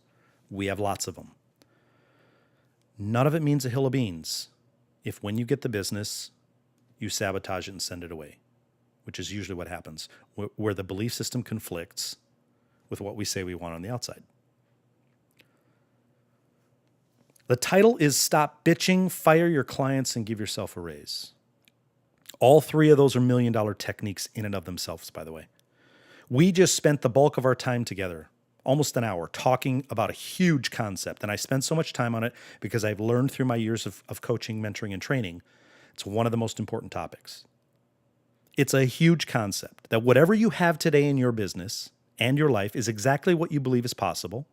We have lots of them. None of it means a hill of beans if when you get the business, you sabotage it and send it away, which is usually what happens, where the belief system conflicts with what we say we want on the outside. The title is Stop Bitching, Fire Your Clients, and Give Yourself a Raise. All three of those are $1 million techniques in and of themselves, by the way. We just spent the bulk of our time together, almost an hour, talking about a huge concept. And I spent so much time on it because I've learned through my years of coaching, mentoring, and training. It's one of the most important topics. It's a huge concept that whatever you have today in your business and your life is exactly what you believe is possible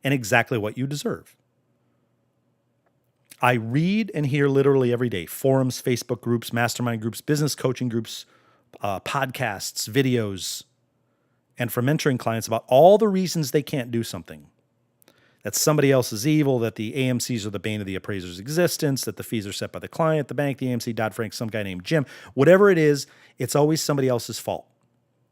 and exactly what you deserve. I read and hear literally every day forums, Facebook groups, mastermind groups, business coaching groups, podcasts, videos, and from mentoring clients about all the reasons they can't do something. That somebody else is evil, that the AMCs are the bane of the appraiser's existence, that the fees are set by the client, the bank, the AMC, Dodd-Frank, some guy named Jim. Whatever it is, it's always somebody else's fault.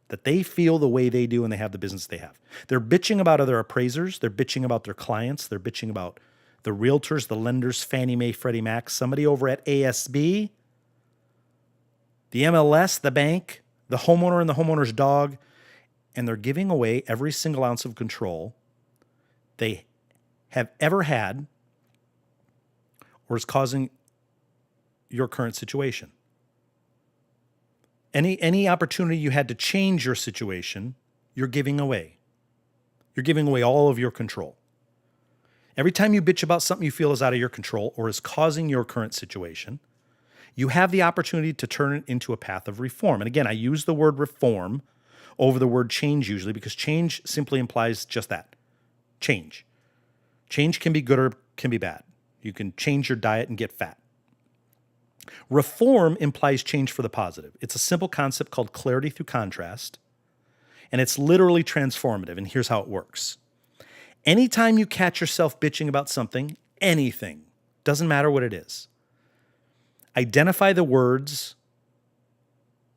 That they feel the way they do and they have the business they have. They're bitching about other appraisers. They're bitching about their clients. They're bitching about the realtors, the lenders, Fannie Mae, Freddie Mac, somebody over at ASB, the MLS, the bank, the homeowner and the homeowner's dog, and they're giving away every single ounce of control they have ever had or is causing your current situation. Any opportunity you had to change your situation, you're giving away. You're giving away all of your control. Every time you bitch about something you feel is out of your control or is causing your current situation, you have the opportunity to turn it into a path of reform. And again, I use the word reform over the word change usually because change simply implies just that, change. Change can be good or can be bad. You can change your diet and get fat. Reform implies change for the positive. It's a simple concept called clarity through contrast, and it's literally transformative, and here's how it works. Anytime you catch yourself bitching about something, anything, doesn't matter what it is, identify the words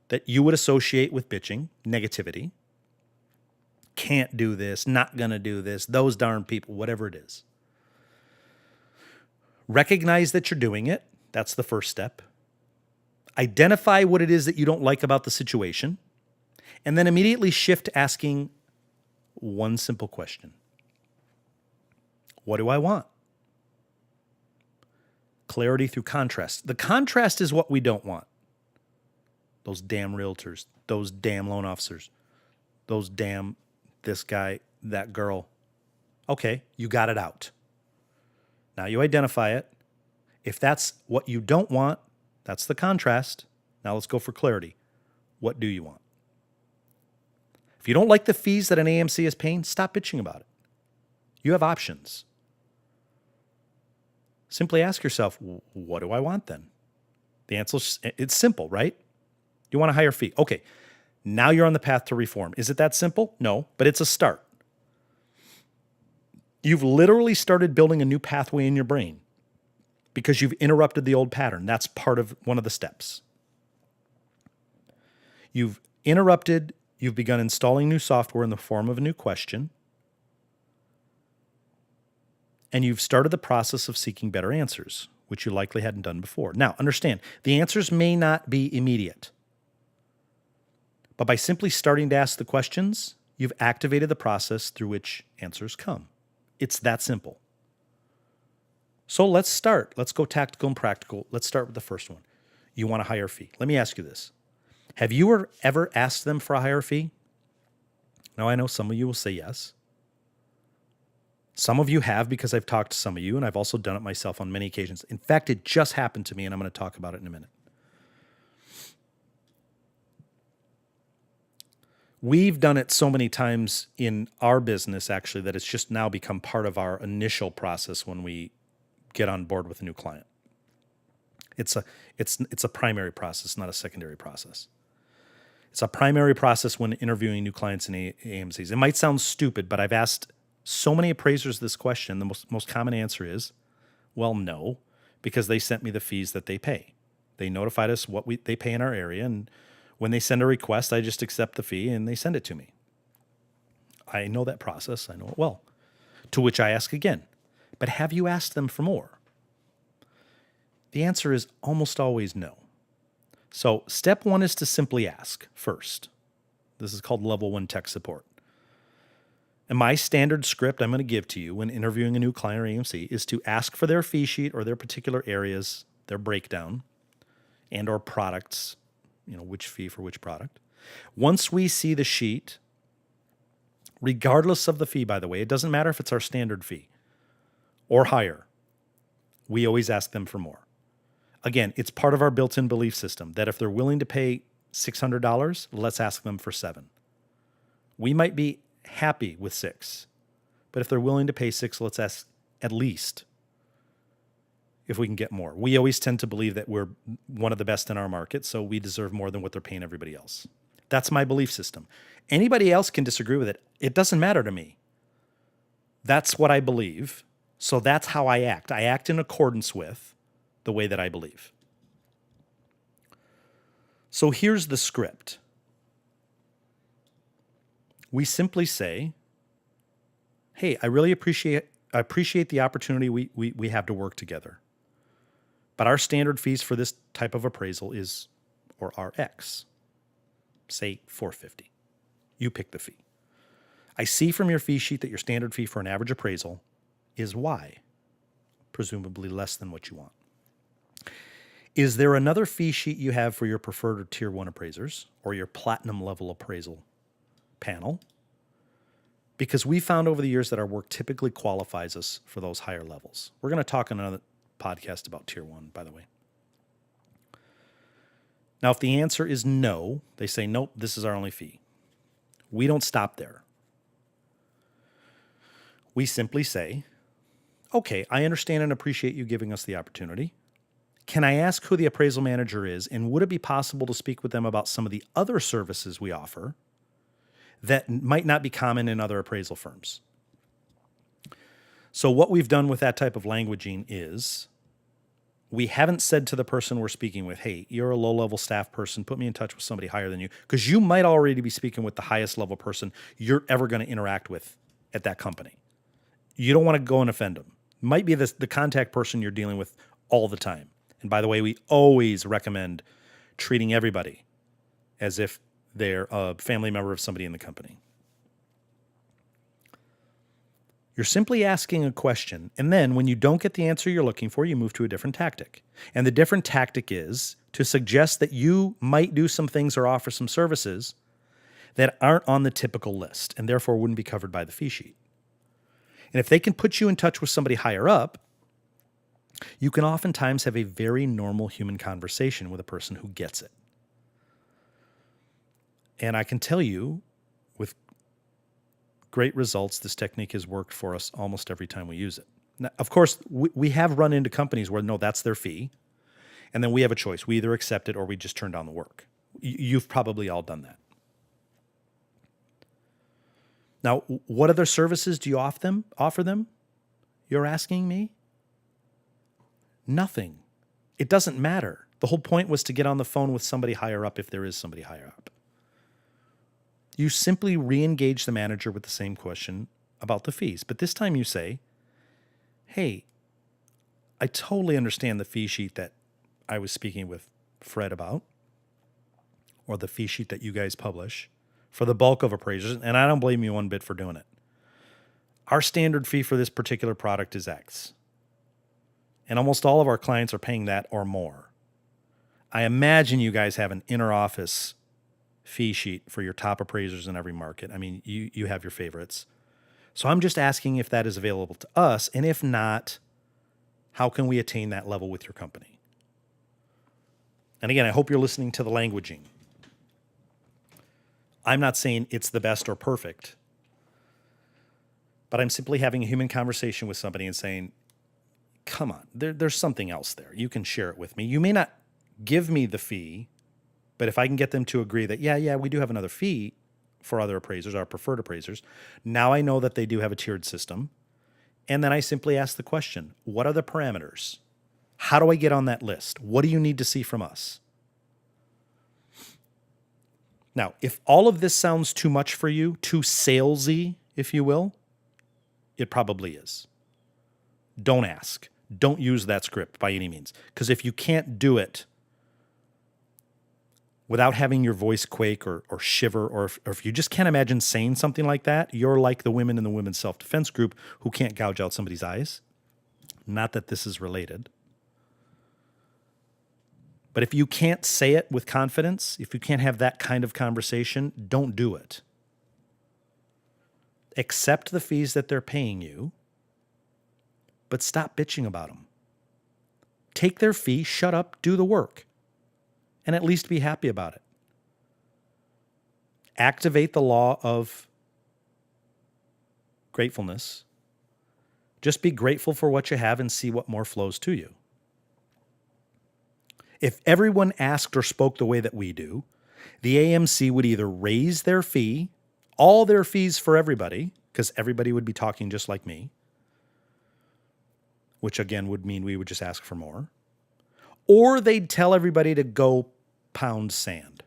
that you would associate with bitching, negativity, can't do this, not gonna do this, those darn people, whatever it is. Recognize that you're doing it. That's the first step. Identify what it is that you don't like about the situation, and then immediately shift to asking one simple question. What do I want? Clarity through contrast. The contrast is what we don't want. Those damn realtors, those damn loan officers, those damn this guy, that girl. Okay, you got it out. Now you identify it. If that's what you don't want, that's the contrast. Now let's go for clarity. What do you want? If you don't like the fees that an AMC is paying, stop bitching about it. You have options. Simply ask yourself, what do I want then? The answer is, it's simple, right? You want a higher fee. Okay, now you're on the path to reform. Is it that simple? No, but it's a start. You've literally started building a new pathway in your brain because you've interrupted the old pattern. That's part of one of the steps. You've interrupted, you've begun installing new software in the form of a new question, and you've started the process of seeking better answers, which you likely hadn't done before. Now, understand, the answers may not be immediate, but by simply starting to ask the questions, you've activated the process through which answers come. It's that simple. So let's start. Let's go tactical and practical. Let's start with the first one. You want a higher fee. Let me ask you this. Have you ever asked them for a higher fee? Now, I know some of you will say yes. Some of you have because I've talked to some of you, and I've also done it myself on many occasions. In fact, it just happened to me, and I'm going to talk about it in a minute. We've done it so many times in our business, actually, that it's just now become part of our initial process when we get on board with a new client. It's a primary process, not a secondary process. It's a primary process when interviewing new clients in AMCs. It might sound stupid, but I've asked so many appraisers this question. The most common answer is, well, no, because they sent me the fees that they pay. They notified us what they pay in our area, and when they send a request, I just accept the fee and they send it to me. I know that process. I know it well. To which I ask again, but have you asked them for more? The answer is almost always no. So step one is to simply ask first. This is called level 1 tech support. And my standard script I'm going to give to you when interviewing a new client or AMC is to ask for their fee sheet or their particular areas, their breakdown, and or products, which fee for which product. Once we see the sheet, regardless of the fee, by the way, it doesn't matter if it's our standard fee or higher, we always ask them for more. Again, it's part of our built-in belief system that if they're willing to pay $600, let's ask them for $7. We might be happy with $6, but if they're willing to pay $6, let's ask at least if we can get more. We always tend to believe that we're one of the best in our market, so we deserve more than what they're paying everybody else. That's my belief system. Anybody else can disagree with it. It doesn't matter to me. That's what I believe, so that's how I act. I act in accordance with the way that I believe. So here's the script. We simply say, hey, I really appreciate the opportunity we have to work together. But our standard fees for this type of appraisal are X. Say $450. You pick the fee. I see from your fee sheet that your standard fee for an average appraisal is Y, presumably less than what you want. Is there another fee sheet you have for your preferred or tier 1 appraisers or your platinum level appraisal panel? Because we found over the years that our work typically qualifies us for those higher levels. We're going to talk on another podcast about tier 1, by the way. Now, if the answer is no, they say, nope, this is our only fee. We don't stop there. We simply say, okay, I understand and appreciate you giving us the opportunity. Can I ask who the appraisal manager is, and would it be possible to speak with them about some of the other services we offer that might not be common in other appraisal firms? So what we've done with that type of languaging is we haven't said to the person we're speaking with, hey, you're a low-level staff person, put me in touch with somebody higher than you, because you might already be speaking with the highest level person you're ever going to interact with at that company. You don't want to go and offend them. Might be the contact person you're dealing with all the time. And by the way, we always recommend treating everybody as if they're a family member of somebody in the company. You're simply asking a question, and then when you don't get the answer you're looking for, you move to a different tactic. And the different tactic is to suggest that you might do some things or offer some services that aren't on the typical list and therefore wouldn't be covered by the fee sheet. And if they can put you in touch with somebody higher up, you can oftentimes have a very normal human conversation with a person who gets it. And I can tell you, with great results, this technique has worked for us almost every time we use it. Now, of course, we have run into companies where, no, that's their fee, and then we have a choice. We either accept it or we just turn down the work. You've probably all done that. Now, what other services do you offer them? You're asking me? Nothing. It doesn't matter. The whole point was to get on the phone with somebody higher up if there is somebody higher up. You simply re-engage the manager with the same question about the fees. But this time you say, hey, I totally understand the fee sheet that I was speaking with Fred about, or the fee sheet that you guys publish for the bulk of appraisers, and I don't blame you one bit for doing it. Our standard fee for this particular product is X. And almost all of our clients are paying that or more. I imagine you guys have an inner office fee sheet for your top appraisers in every market. I mean, you have your favorites. So I'm just asking if that is available to us, and if not, how can we attain that level with your company? And again, I hope you're listening to the languaging. I'm not saying it's the best or perfect, but I'm simply having a human conversation with somebody and saying, come on, there's something else there. You can share it with me. You may not give me the fee, but if I can get them to agree that, yeah, we do have another fee for other appraisers, our preferred appraisers, now I know that they do have a tiered system. And then I simply ask the question, what are the parameters? How do I get on that list? What do you need to see from us? Now, if all of this sounds too much for you, too salesy, if you will, it probably is. Don't ask. Don't use that script by any means. Because if you can't do it without having your voice quake or shiver, or if you just can't imagine saying something like that, you're like the women in the women's self-defense group who can't gouge out somebody's eyes. Not that this is related. But if you can't say it with confidence, if you can't have that kind of conversation, don't do it. Accept the fees that they're paying you, but stop bitching about them. Take their fee, shut up, do the work, and at least be happy about it. Activate the law of gratefulness. Just be grateful for what you have and see what more flows to you. If everyone asked or spoke the way that we do, the AMC would either raise their fee, all their fees for everybody, because everybody would be talking just like me, which again would mean we would just ask for more, or they'd tell everybody to go pound sand.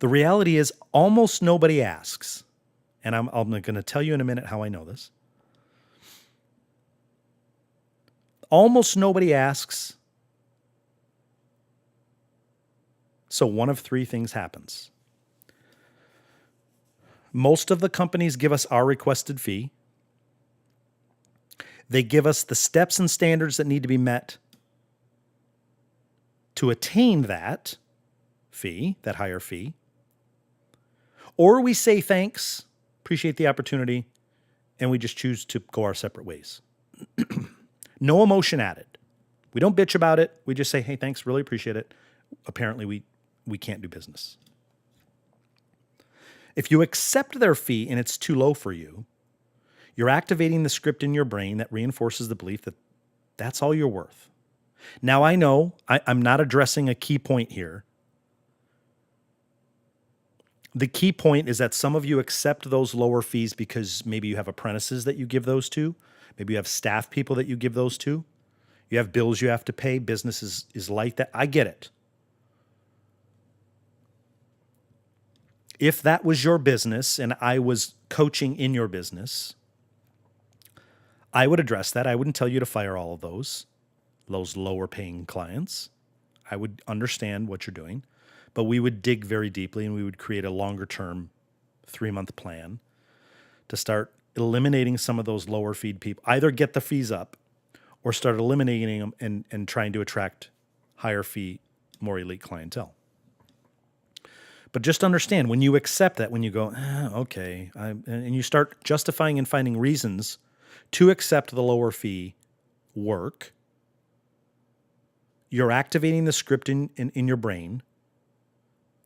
The reality is almost nobody asks, and I'm going to tell you in a minute how I know this. Almost nobody asks. So one of three things happens. Most of the companies give us our requested fee. They give us the steps and standards that need to be met to attain that fee, that higher fee. Or we say thanks, appreciate the opportunity, and we just choose to go our separate ways. No emotion added. We don't bitch about it. We just say, hey, thanks, really appreciate it. Apparently, we can't do business. If you accept their fee and it's too low for you, you're activating the script in your brain that reinforces the belief that that's all you're worth. Now, I know I'm not addressing a key point here. The key point is that some of you accept those lower fees because maybe you have apprentices that you give those to. Maybe you have staff people that you give those to. You have bills you have to pay. Business is like that. I get it. If that was your business and I was coaching in your business, I would address that. I wouldn't tell you to fire all of those lower paying clients. I would understand what you're doing, but we would dig very deeply and we would create a longer term 3-month plan to start eliminating some of those lower fee people. Either get the fees up or start eliminating them and trying to attract higher fee, more elite clientele. But just understand, when you accept that, when you go, okay, and you start justifying and finding reasons to accept the lower fee work, you're activating the script in your brain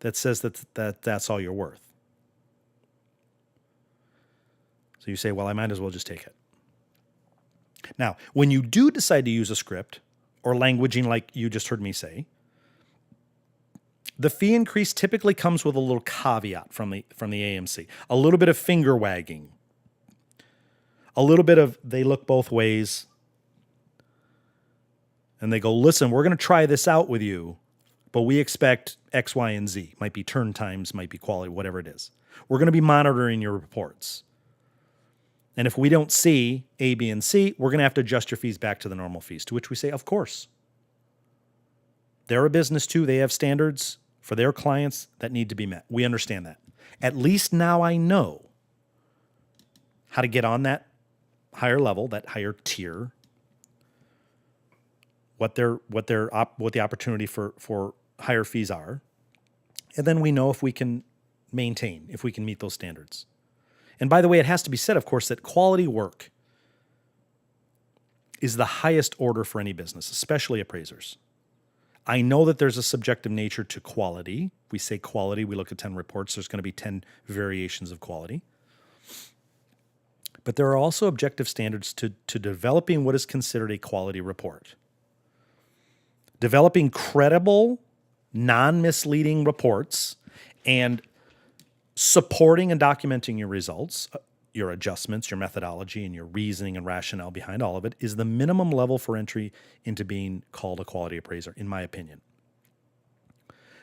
that says that's all you're worth. So you say, well, I might as well just take it. Now, when you do decide to use a script or languaging like you just heard me say, the fee increase typically comes with a little caveat from the AMC, a little bit of finger wagging, a little bit of they look both ways, and they go, listen, we're going to try this out with you, but we expect X, Y, and Z. Might be turn times, might be quality, whatever it is. We're going to be monitoring your reports. And if we don't see A, B, and C, we're going to have to adjust your fees back to the normal fees, to which we say, of course. They're a business too. They have standards for their clients that need to be met. We understand that. At least now I know how to get on that higher level, that higher tier, what the opportunity for higher fees are. And then we know if we can maintain, if we can meet those standards. And by the way, it has to be said, of course, that quality work is the highest order for any business, especially appraisers. I know that there's a subjective nature to quality. We say quality, we look at 10 reports, there's going to be 10 variations of quality. But there are also objective standards to developing what is considered a quality report. Developing credible, non-misleading reports and supporting and documenting your results, your adjustments, your methodology, and your reasoning and rationale behind all of it is the minimum level for entry into being called a quality appraiser, in my opinion.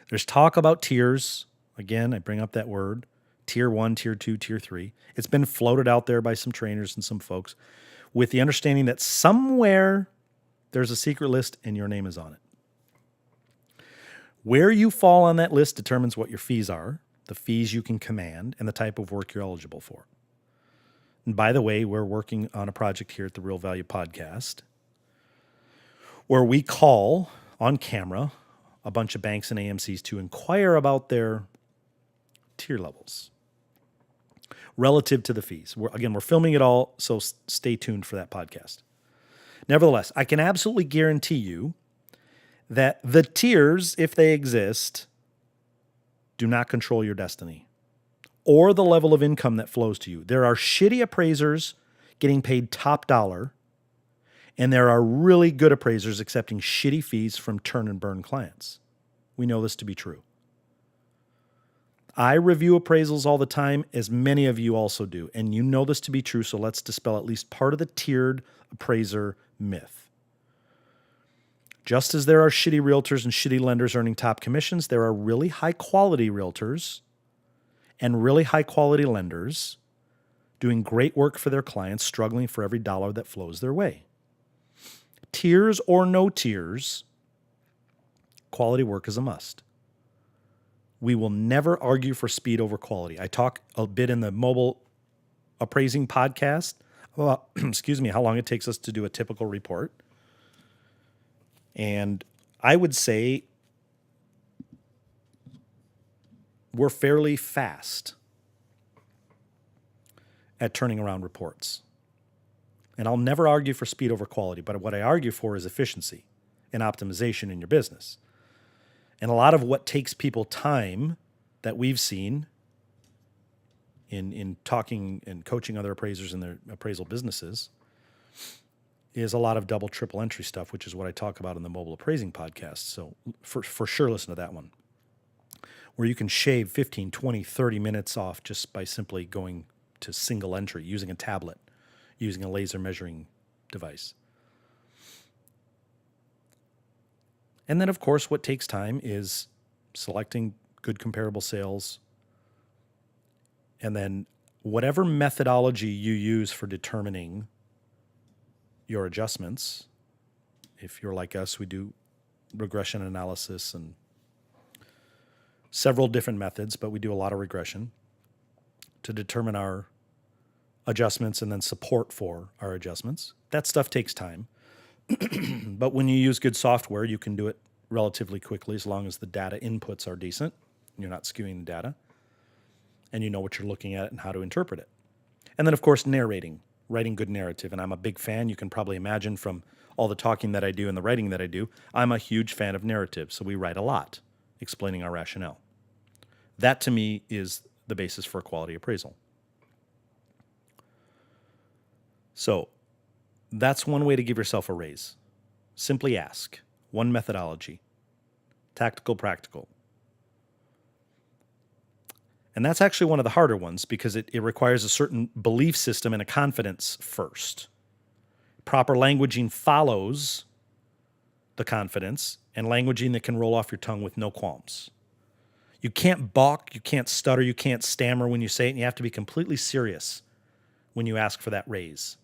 There's talk about tiers. Again, I bring up that word. Tier 1, Tier 2, Tier 3. It's been floated out there by some trainers and some folks with the understanding that somewhere there's a secret list and your name is on it. Where you fall on that list determines what your fees are, the fees you can command, and the type of work you're eligible for. And by the way, we're working on a project here at the Real Value Podcast where we call on camera a bunch of banks and AMCs to inquire about their tier levels relative to the fees. We're filming it all, so stay tuned for that podcast. Nevertheless, I can absolutely guarantee you that the tiers, if they exist, do not control your destiny or the level of income that flows to you. There are shitty appraisers getting paid top dollar, and there are really good appraisers accepting shitty fees from turn and burn clients. We know this to be true. I review appraisals all the time, as many of you also do, and you know this to be true, so let's dispel at least part of the tiered appraiser myth. Just as there are shitty realtors and shitty lenders earning top commissions, there are really high-quality realtors and really high-quality lenders doing great work for their clients, struggling for every dollar that flows their way. Tiers or no tiers, quality work is a must. We will never argue for speed over quality. I talk a bit in the mobile appraising podcast about, how long it takes us to do a typical report. And I would say we're fairly fast at turning around reports. And I'll never argue for speed over quality, but what I argue for is efficiency and optimization in your business. And a lot of what takes people time that we've seen in talking and coaching other appraisers in their appraisal businesses is a lot of double, triple entry stuff, which is what I talk about in the mobile appraising podcast. So for sure, listen to that one, where you can shave 15, 20, 30 minutes off just by simply going to single entry, using a tablet, using a laser measuring device. And then, of course, what takes time is selecting good comparable sales. And then whatever methodology you use for determining your adjustments, if you're like us, we do regression analysis and several different methods, but we do a lot of regression to determine our adjustments and then support for our adjustments. That stuff takes time. But when you use good software, you can do it relatively quickly as long as the data inputs are decent. You're not skewing the data. And you know what you're looking at and how to interpret it. And then, of course, narrating, writing good narrative. And I'm a big fan. You can probably imagine from all the talking that I do and the writing that I do, I'm a huge fan of narrative. So we write a lot explaining our rationale. That, to me, is the basis for a quality appraisal. So that's one way to give yourself a raise. Simply ask. One methodology. Tactical, practical. And that's actually one of the harder ones because it requires a certain belief system and a confidence first. Proper languaging follows the confidence, and languaging that can roll off your tongue with no qualms. You can't balk, you can't stutter, you can't stammer when you say it, and you have to be completely serious when you ask for that raise.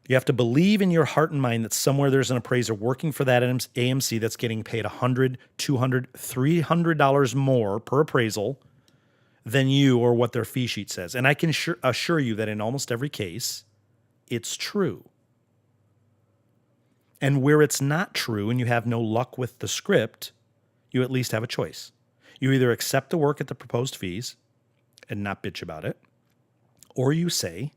You have to believe in your heart and mind that somewhere there's an appraiser working for that AMC that's getting paid $100, $200, $300 more per appraisal than you or what their fee sheet says. And I can assure you that in almost every case, it's true. And where it's not true and you have no luck with the script, you at least have a choice. You either accept the work at the proposed fees and not bitch about it, or you say,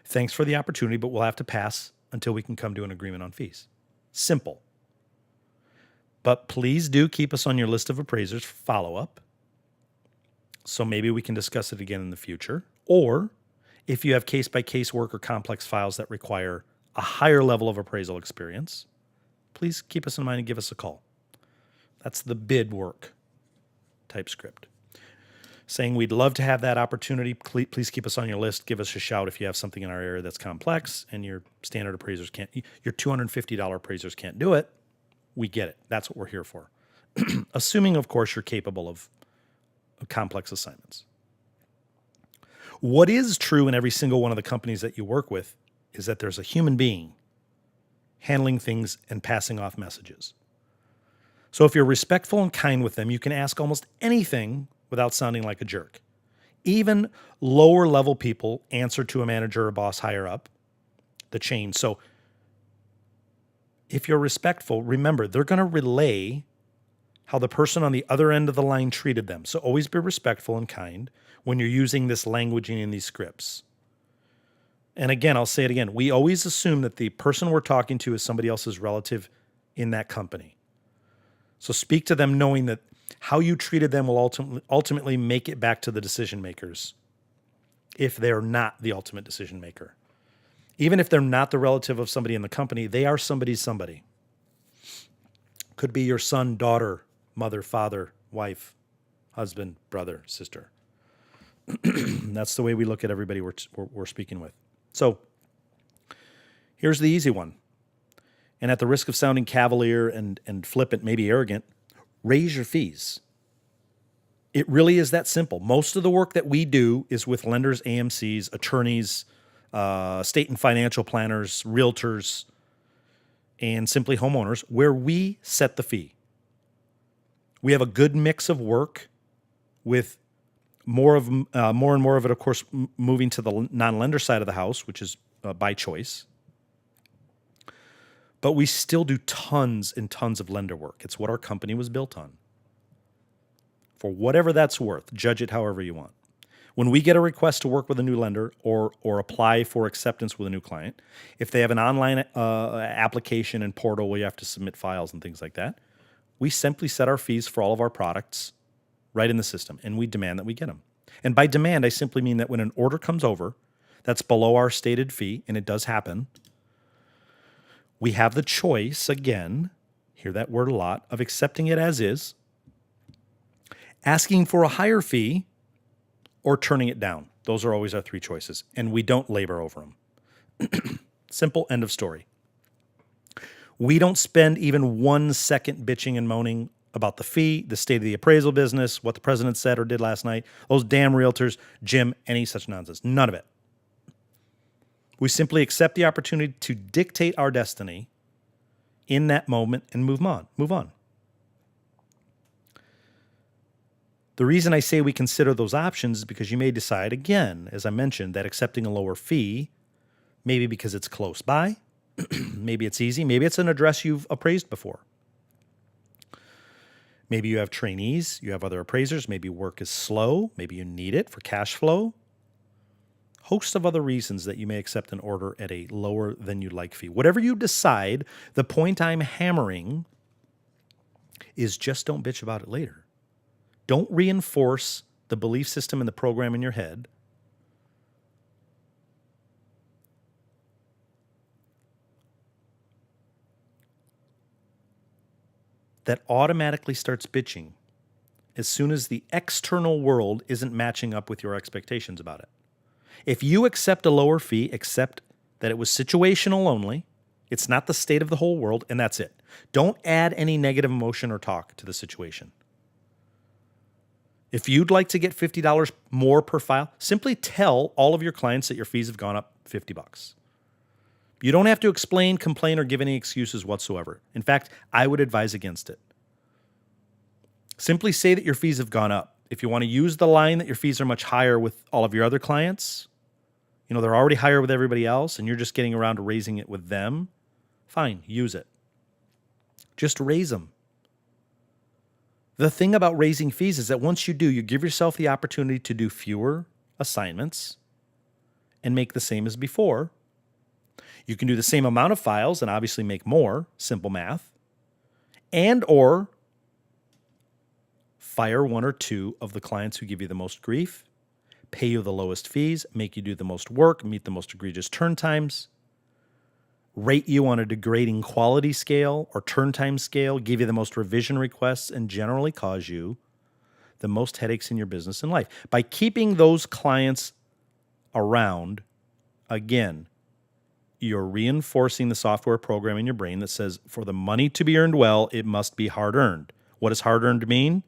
thanks for the opportunity, but we'll have to pass until we can come to an agreement on fees. Simple. But please do keep us on your list of appraisers for follow-up. So maybe we can discuss it again in the future. Or if you have case-by-case work or complex files that require a higher level of appraisal experience, please keep us in mind and give us a call. That's the bid work type script. Saying we'd love to have that opportunity. Please keep us on your list. Give us a shout if you have something in our area that's complex and your standard appraisers can't, your $250 appraisers can't do it. We get it. That's what we're here for. Assuming, of course, you're capable of complex assignments. What is true in every single one of the companies that you work with is that there's a human being handling things and passing off messages. So if you're respectful and kind with them, you can ask almost anything without sounding like a jerk. Even lower level people answer to a manager or boss higher up the chain. So if you're respectful, remember, they're going to relay how the person on the other end of the line treated them. So always be respectful and kind when you're using this languaging in these scripts. And again, I'll say it again. We always assume that the person we're talking to is somebody else's relative in that company. So speak to them knowing that how you treated them will ultimately make it back to the decision makers if they're not the ultimate decision maker. Even if they're not the relative of somebody in the company, they are somebody's somebody. Could be your son, daughter, mother, father, wife, husband, brother, sister. That's the way we look at everybody we're speaking with. So here's the easy one. And at the risk of sounding cavalier and flippant, maybe arrogant, raise your fees. It really is that simple. Most of the work that we do is with lenders, AMCs, attorneys, state and financial planners, realtors, and simply homeowners, where we set the fee. We have a good mix of work with more and more of it, of course, moving to the non-lender side of the house, which is by choice. But we still do tons and tons of lender work. It's what our company was built on. For whatever that's worth, judge it however you want. When we get a request to work with a new lender or apply for acceptance with a new client, if they have an online application and portal where you have to submit files and things like that, we simply set our fees for all of our products right in the system, and we demand that we get them. And by demand, I simply mean that when an order comes over that's below our stated fee, and it does happen, we have the choice, again, hear that word a lot, of accepting it as is, asking for a higher fee, or turning it down. Those are always our three choices, and we don't labor over them. Simple, end of story. We don't spend even 1 second bitching and moaning about the fee, the state of the appraisal business, what the president said or did last night, those damn realtors, Jim, any such nonsense. None of it. We simply accept the opportunity to dictate our destiny in that moment and move on. The reason I say we consider those options is because you may decide, again, as I mentioned, that accepting a lower fee, maybe because it's close by, maybe it's easy, maybe it's an address you've appraised before. Maybe you have trainees, you have other appraisers, maybe work is slow, maybe you need it for cash flow. Host of other reasons that you may accept an order at a lower than you'd like fee. Whatever you decide, the point I'm hammering is just don't bitch about it later. Don't reinforce the belief system and the program in your head that automatically starts bitching as soon as the external world isn't matching up with your expectations about it. If you accept a lower fee, accept that it was situational only. It's not the state of the whole world, and that's it. Don't add any negative emotion or talk to the situation. If you'd like to get $50 more per file, simply tell all of your clients that your fees have gone up $50. You don't have to explain, complain, or give any excuses whatsoever. In fact, I would advise against it. Simply say that your fees have gone up. If you want to use the line that your fees are much higher with all of your other clients, they're already higher with everybody else and you're just getting around to raising it with them, fine, use it. Just raise them. The thing about raising fees is that once you do, you give yourself the opportunity to do fewer assignments and make the same as before. You can do the same amount of files and obviously make more, simple math, and or fire one or two of the clients who give you the most grief, pay you the lowest fees, make you do the most work, meet the most egregious turn times, rate you on a degrading quality scale or turn time scale, give you the most revision requests, and generally cause you the most headaches in your business and life. By keeping those clients around, again, you're reinforcing the software program in your brain that says for the money to be earned well, it must be hard-earned. What does hard-earned mean?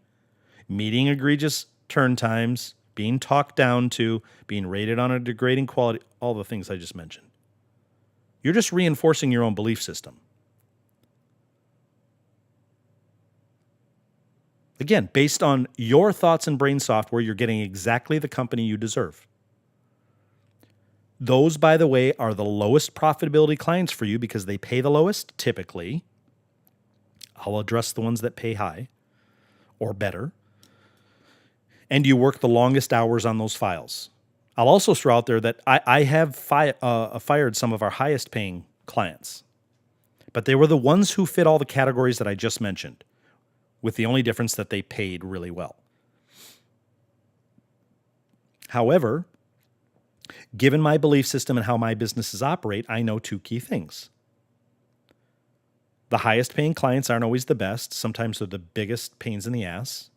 Meeting egregious turn times, being talked down to, being rated on a degrading quality, all the things I just mentioned. You're just reinforcing your own belief system. Again, based on your thoughts and brain software, you're getting exactly the company you deserve. Those, by the way, are the lowest profitability clients for you because they pay the lowest, typically. I'll address the ones that pay high or better. And you work the longest hours on those files. I'll also throw out there that I have fired some of our highest paying clients, but they were the ones who fit all the categories that I just mentioned, with the only difference that they paid really well. However, given my belief system and how my businesses operate, I know two key things. The highest paying clients aren't always the best. Sometimes they're the biggest pains in the ass.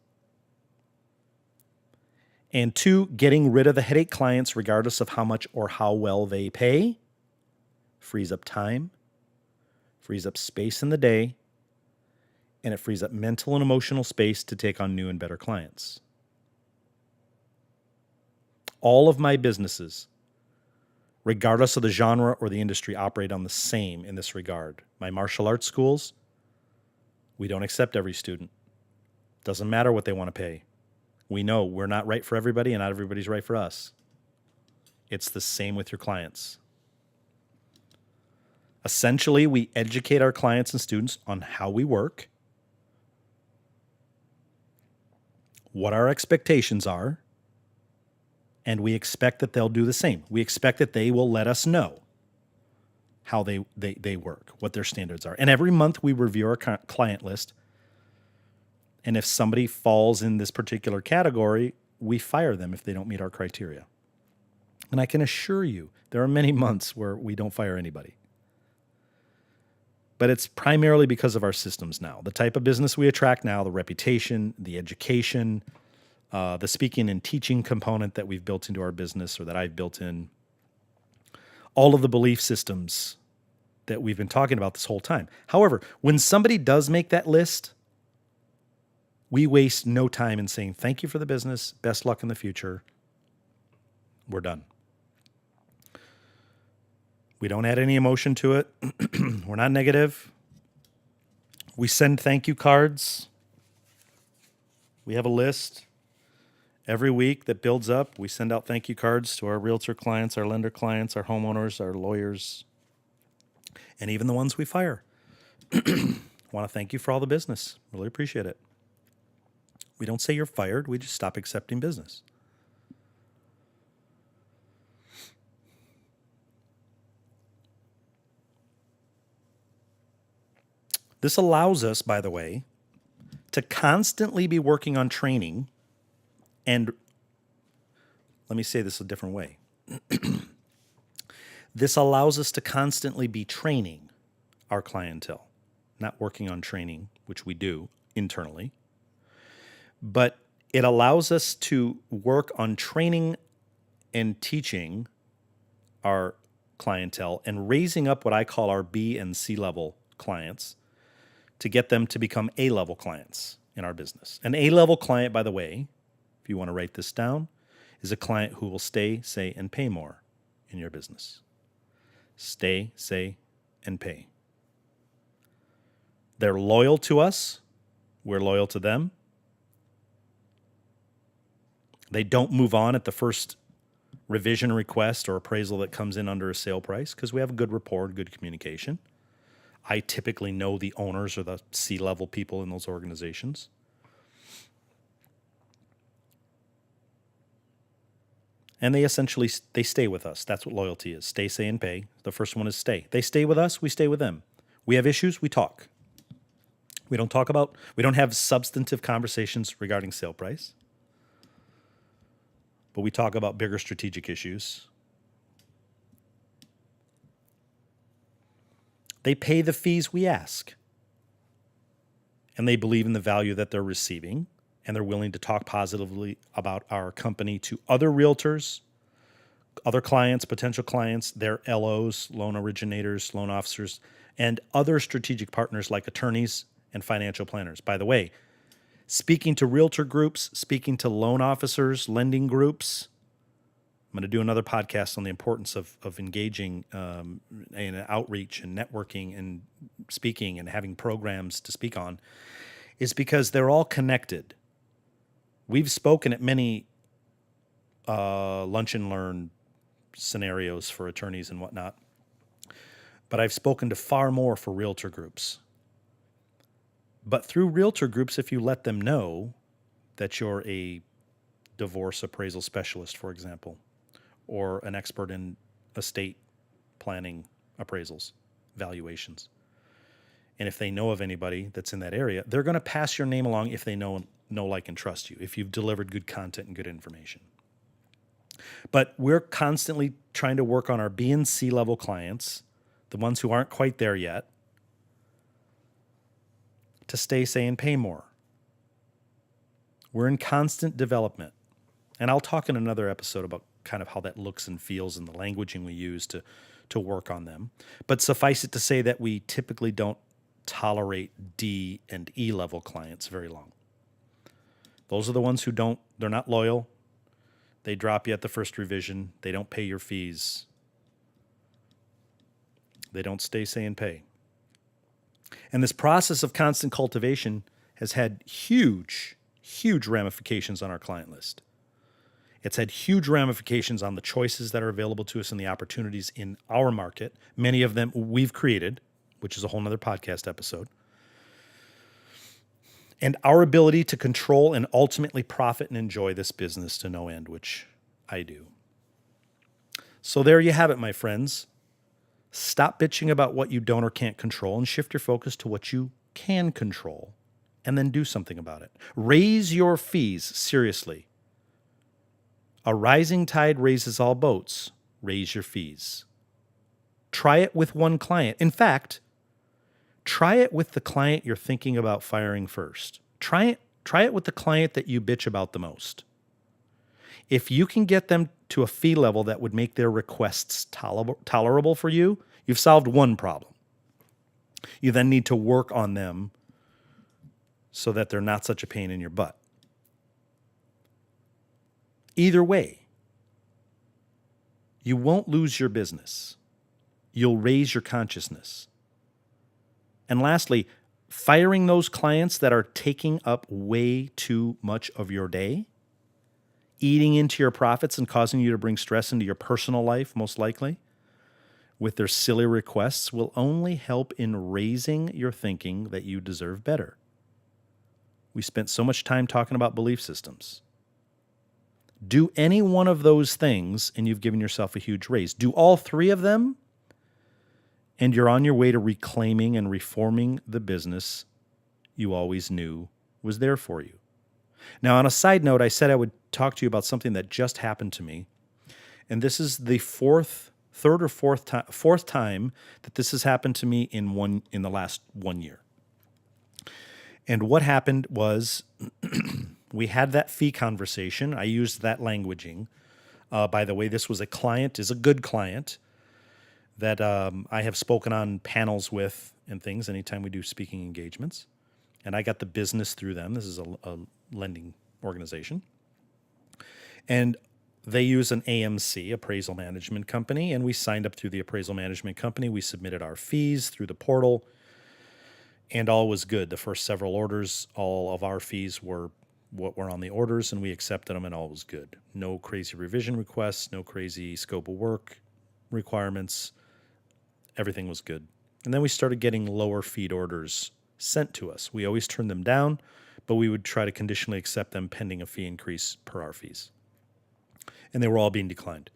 And two, getting rid of the headache clients, regardless of how much or how well they pay, frees up time, frees up space in the day, and it frees up mental and emotional space to take on new and better clients. All of my businesses, regardless of the genre or the industry, operate on the same in this regard. My martial arts schools, we don't accept every student. Doesn't matter what they want to pay. We know we're not right for everybody and not everybody's right for us. It's the same with your clients. Essentially, we educate our clients and students on how we work, what our expectations are, and we expect that they'll do the same. We expect that they will let us know how they work, what their standards are. And every month we review our client list. And if somebody falls in this particular category, we fire them if they don't meet our criteria. And I can assure you, there are many months where we don't fire anybody. But it's primarily because of our systems now. The type of business we attract now, the reputation, the education, the speaking and teaching component that we've built into our business or that I've built in, all of the belief systems that we've been talking about this whole time. However, when somebody does make that list, we waste no time in saying, thank you for the business, best luck in the future. We're done. We don't add any emotion to it. We're not negative. We send thank you cards. We have a list every week that builds up. We send out thank you cards to our realtor clients, our lender clients, our homeowners, our lawyers, and even the ones we fire. Want to thank you for all the business. Really appreciate it. We don't say you're fired. We just stop accepting business. This allows us, by the way, to constantly be working on training. And let me say this a different way. This allows us to constantly be training our clientele, not working on training, which we do internally. But it allows us to work on training and teaching our clientele and raising up what I call our B and C level clients to get them to become A-level clients in our business. An A-level client, by the way, if you want to write this down, is a client who will stay, say, and pay more in your business. Stay, say, and pay. They're loyal to us. We're loyal to them. They don't move on at the first revision request or appraisal that comes in under a sale price because we have a good rapport, good communication. I typically know the owners or the C-level people in those organizations. And they essentially, they stay with us. That's what loyalty is. Stay, say, and pay. The first one is stay. They stay with us, we stay with them. We have issues, we talk. We don't have substantive conversations regarding sale price. But we talk about bigger strategic issues. They pay the fees we ask. And they believe in the value that they're receiving. And they're willing to talk positively about our company to other realtors, other clients, potential clients, their LOs, loan originators, loan officers, and other strategic partners like attorneys and financial planners. By the way, speaking to realtor groups, speaking to loan officers, lending groups. I'm going to do another podcast on the importance of engaging in outreach and networking and speaking and having programs to speak on. is because they're all connected. We've spoken at many lunch and learn scenarios for attorneys and whatnot, but I've spoken to far more for realtor groups. But through realtor groups, if you let them know that you're a divorce appraisal specialist, for example, or an expert in estate planning appraisals, valuations, and if they know of anybody that's in that area, they're going to pass your name along if they know, like, and trust you, if you've delivered good content and good information. But we're constantly trying to work on our B and C level clients, the ones who aren't quite there yet, to stay, say, and pay more. We're in constant development. And I'll talk in another episode about kind of how that looks and feels and the languaging we use to work on them. But suffice it to say that we typically don't tolerate D and E level clients very long. Those are the ones who they're not loyal. They drop you at the first revision. They don't pay your fees. They don't stay, say, and pay. And this process of constant cultivation has had huge, huge ramifications on our client list. It's had huge ramifications on the choices that are available to us and the opportunities in our market. Many of them we've created, which is a whole nother podcast episode. And our ability to control and ultimately profit and enjoy this business to no end, which I do. So there you have it, my friends. Stop bitching about what you don't or can't control and shift your focus to what you can control and then do something about it. Raise your fees, seriously. A rising tide raises all boats. Raise your fees. Try it with one client. In fact, try it with the client you're thinking about firing first. Try it with the client that you bitch about the most. If you can get them to a fee level that would make their requests tolerable for you, you've solved one problem. You then need to work on them so that they're not such a pain in your butt. Either way, you won't lose your business. You'll raise your consciousness. And lastly, firing those clients that are taking up way too much of your day, eating into your profits and causing you to bring stress into your personal life, most likely, with their silly requests, will only help in raising your thinking that you deserve better. We spent so much time talking about belief systems. Do any one of those things, and you've given yourself a huge raise. Do all three of them, and you're on your way to reclaiming and reforming the business you always knew was there for you. Now, on a side note, I said I would talk to you about something that just happened to me, and this is the fourth time that this has happened to me in the last 1 year. And what happened was we had that fee conversation. I used that languaging. By the way, this was a good client that I have spoken on panels with and things anytime we do speaking engagements. And I got the business through them. This is a lending organization. And they use an AMC, appraisal management company, and we signed up through the appraisal management company. We submitted our fees through the portal, and all was good. The first several orders, all of our fees were what were on the orders, and we accepted them, and all was good. No crazy revision requests, no crazy scope of work requirements. Everything was good. And then we started getting lower feed orders sent to us. We always turned them down, but we would try to conditionally accept them pending a fee increase per our fees. And they were all being declined.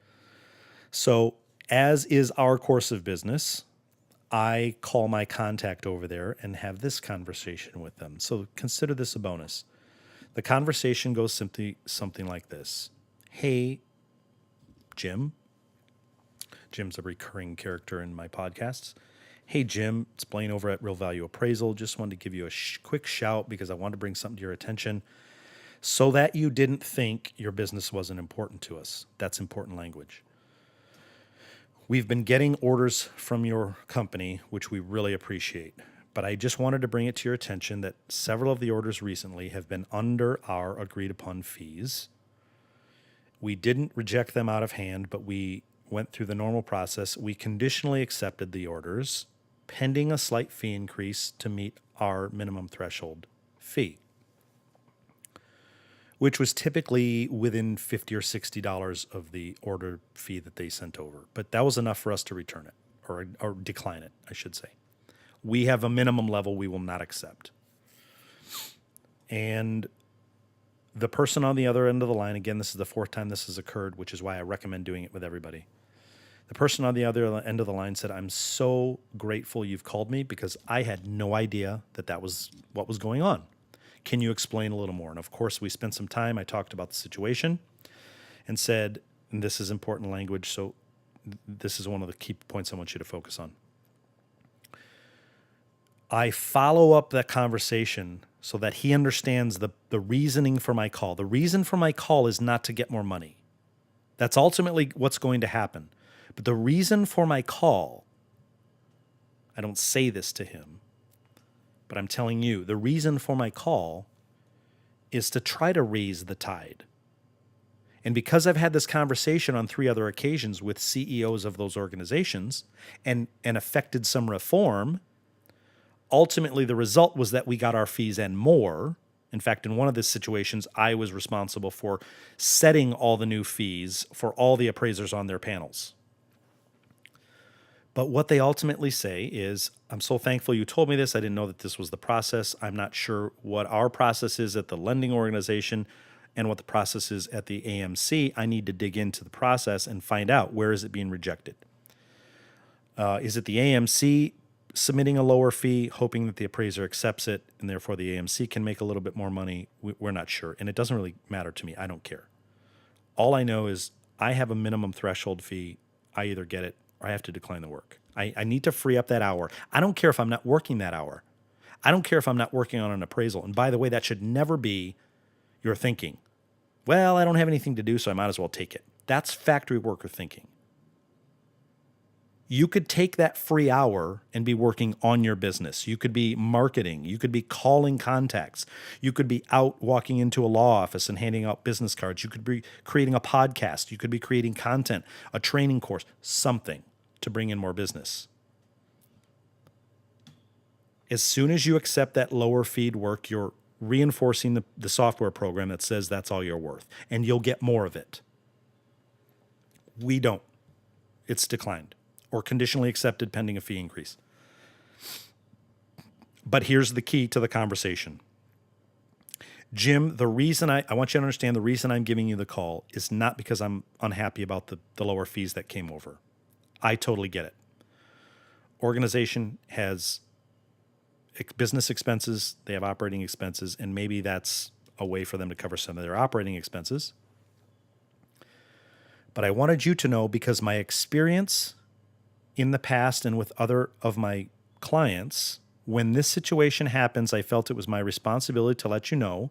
So, as is our course of business, I call my contact over there and have this conversation with them. So consider this a bonus. The conversation goes simply something like this. Hey, Jim. Jim's a recurring character in my podcasts. Hey, Jim, it's Blaine over at Real Value Appraisal. Just wanted to give you a quick shout because I wanted to bring something to your attention so that you didn't think your business wasn't important to us. That's important language. We've been getting orders from your company, which we really appreciate. But I just wanted to bring it to your attention that several of the orders recently have been under our agreed upon fees. We didn't reject them out of hand, but we went through the normal process. We conditionally accepted the orders, pending a slight fee increase to meet our minimum threshold fee, which was typically within $50 or $60 of the order fee that they sent over. But that was enough for us to return it, or decline it, I should say. We have a minimum level we will not accept. And the person on the other end of the line, again, this is the fourth time this has occurred, which is why I recommend doing it with everybody. The person on the other end of the line said, I'm so grateful you've called me because I had no idea that was what was going on. Can you explain a little more? And of course, we spent some time. I talked about the situation and said, and this is important language, so this is one of the key points I want you to focus on. I follow up that conversation so that he understands the reasoning for my call. The reason for my call is not to get more money. That's ultimately what's going to happen. But the reason for my call, I don't say this to him, but I'm telling you, the reason for my call is to try to raise the tide. And because I've had this conversation on 3 other occasions with CEOs of those organizations and affected some reform, ultimately the result was that we got our fees and more. In fact, in one of the situations, I was responsible for setting all the new fees for all the appraisers on their panels. But what they ultimately say is, I'm so thankful you told me this. I didn't know that this was the process. I'm not sure what our process is at the lending organization and what the process is at the AMC. I need to dig into the process and find out, where is it being rejected? Is it the AMC submitting a lower fee, hoping that the appraiser accepts it, and therefore the AMC can make a little bit more money? We're not sure. And it doesn't really matter to me. I don't care. All I know is I have a minimum threshold fee. I either get it or I have to decline the work. I need to free up that hour. I don't care if I'm not working that hour. I don't care if I'm not working on an appraisal. And by the way, that should never be your thinking. Well, I don't have anything to do, so I might as well take it. That's factory worker thinking. You could take that free hour and be working on your business. You could be marketing. You could be calling contacts. You could be out walking into a law office and handing out business cards. You could be creating a podcast. You could be creating content, a training course, something to bring in more business. As soon as you accept that lower fee work, you're reinforcing the software program that says that's all you're worth, and you'll get more of it. We don't. It's declined or conditionally accepted pending a fee increase. But here's the key to the conversation. Jim, the reason I want you to understand, the reason I'm giving you the call is not because I'm unhappy about the lower fees that came over. I totally get it. Organization has business expenses, they have operating expenses, and maybe that's a way for them to cover some of their operating expenses. But I wanted you to know, because my experience in the past and with other of my clients, when this situation happens, I felt it was my responsibility to let you know,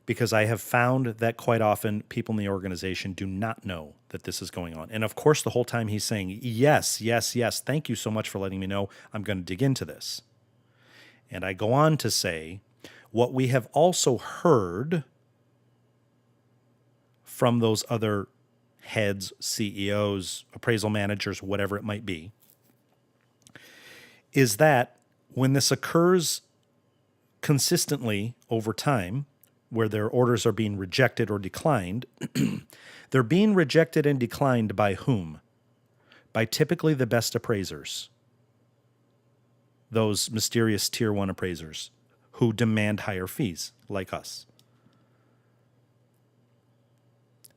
because I have found that quite often people in the organization do not know that this is going on. And of course, the whole time he's saying, yes, yes, yes, thank you so much for letting me know. I'm going to dig into this. And I go on to say, what we have also heard from those other heads, CEOs, appraisal managers, whatever it might be, is that when this occurs consistently over time, where their orders are being rejected or declined, they're being rejected and declined by whom? By typically the best appraisers, those mysterious tier 1 appraisers who demand higher fees, like us.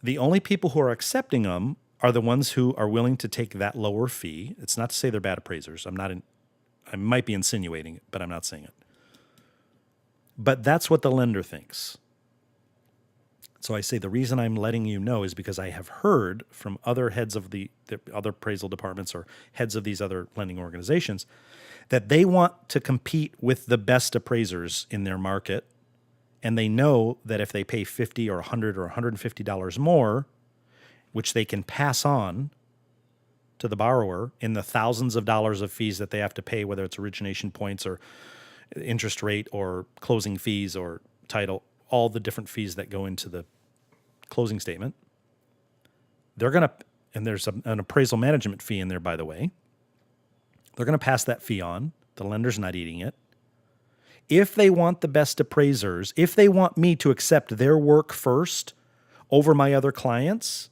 The only people who are accepting them are the ones who are willing to take that lower fee. It's not to say they're bad appraisers. I might be insinuating it, but I'm not saying it. But that's what the lender thinks. So I say the reason I'm letting you know is because I have heard from other heads of the other appraisal departments or heads of these other lending organizations that they want to compete with the best appraisers in their market. And they know that if they pay $50 or $100 or $150 more, which they can pass on to the borrower in the thousands of dollars of fees that they have to pay, whether it's origination points or interest rate or closing fees or title, all the different fees that go into the closing statement, they're going to, and there's an appraisal management fee in there, by the way, they're going to pass that fee on. The lender's not eating it. If they want the best appraisers, if they want me to accept their work first over my other clients,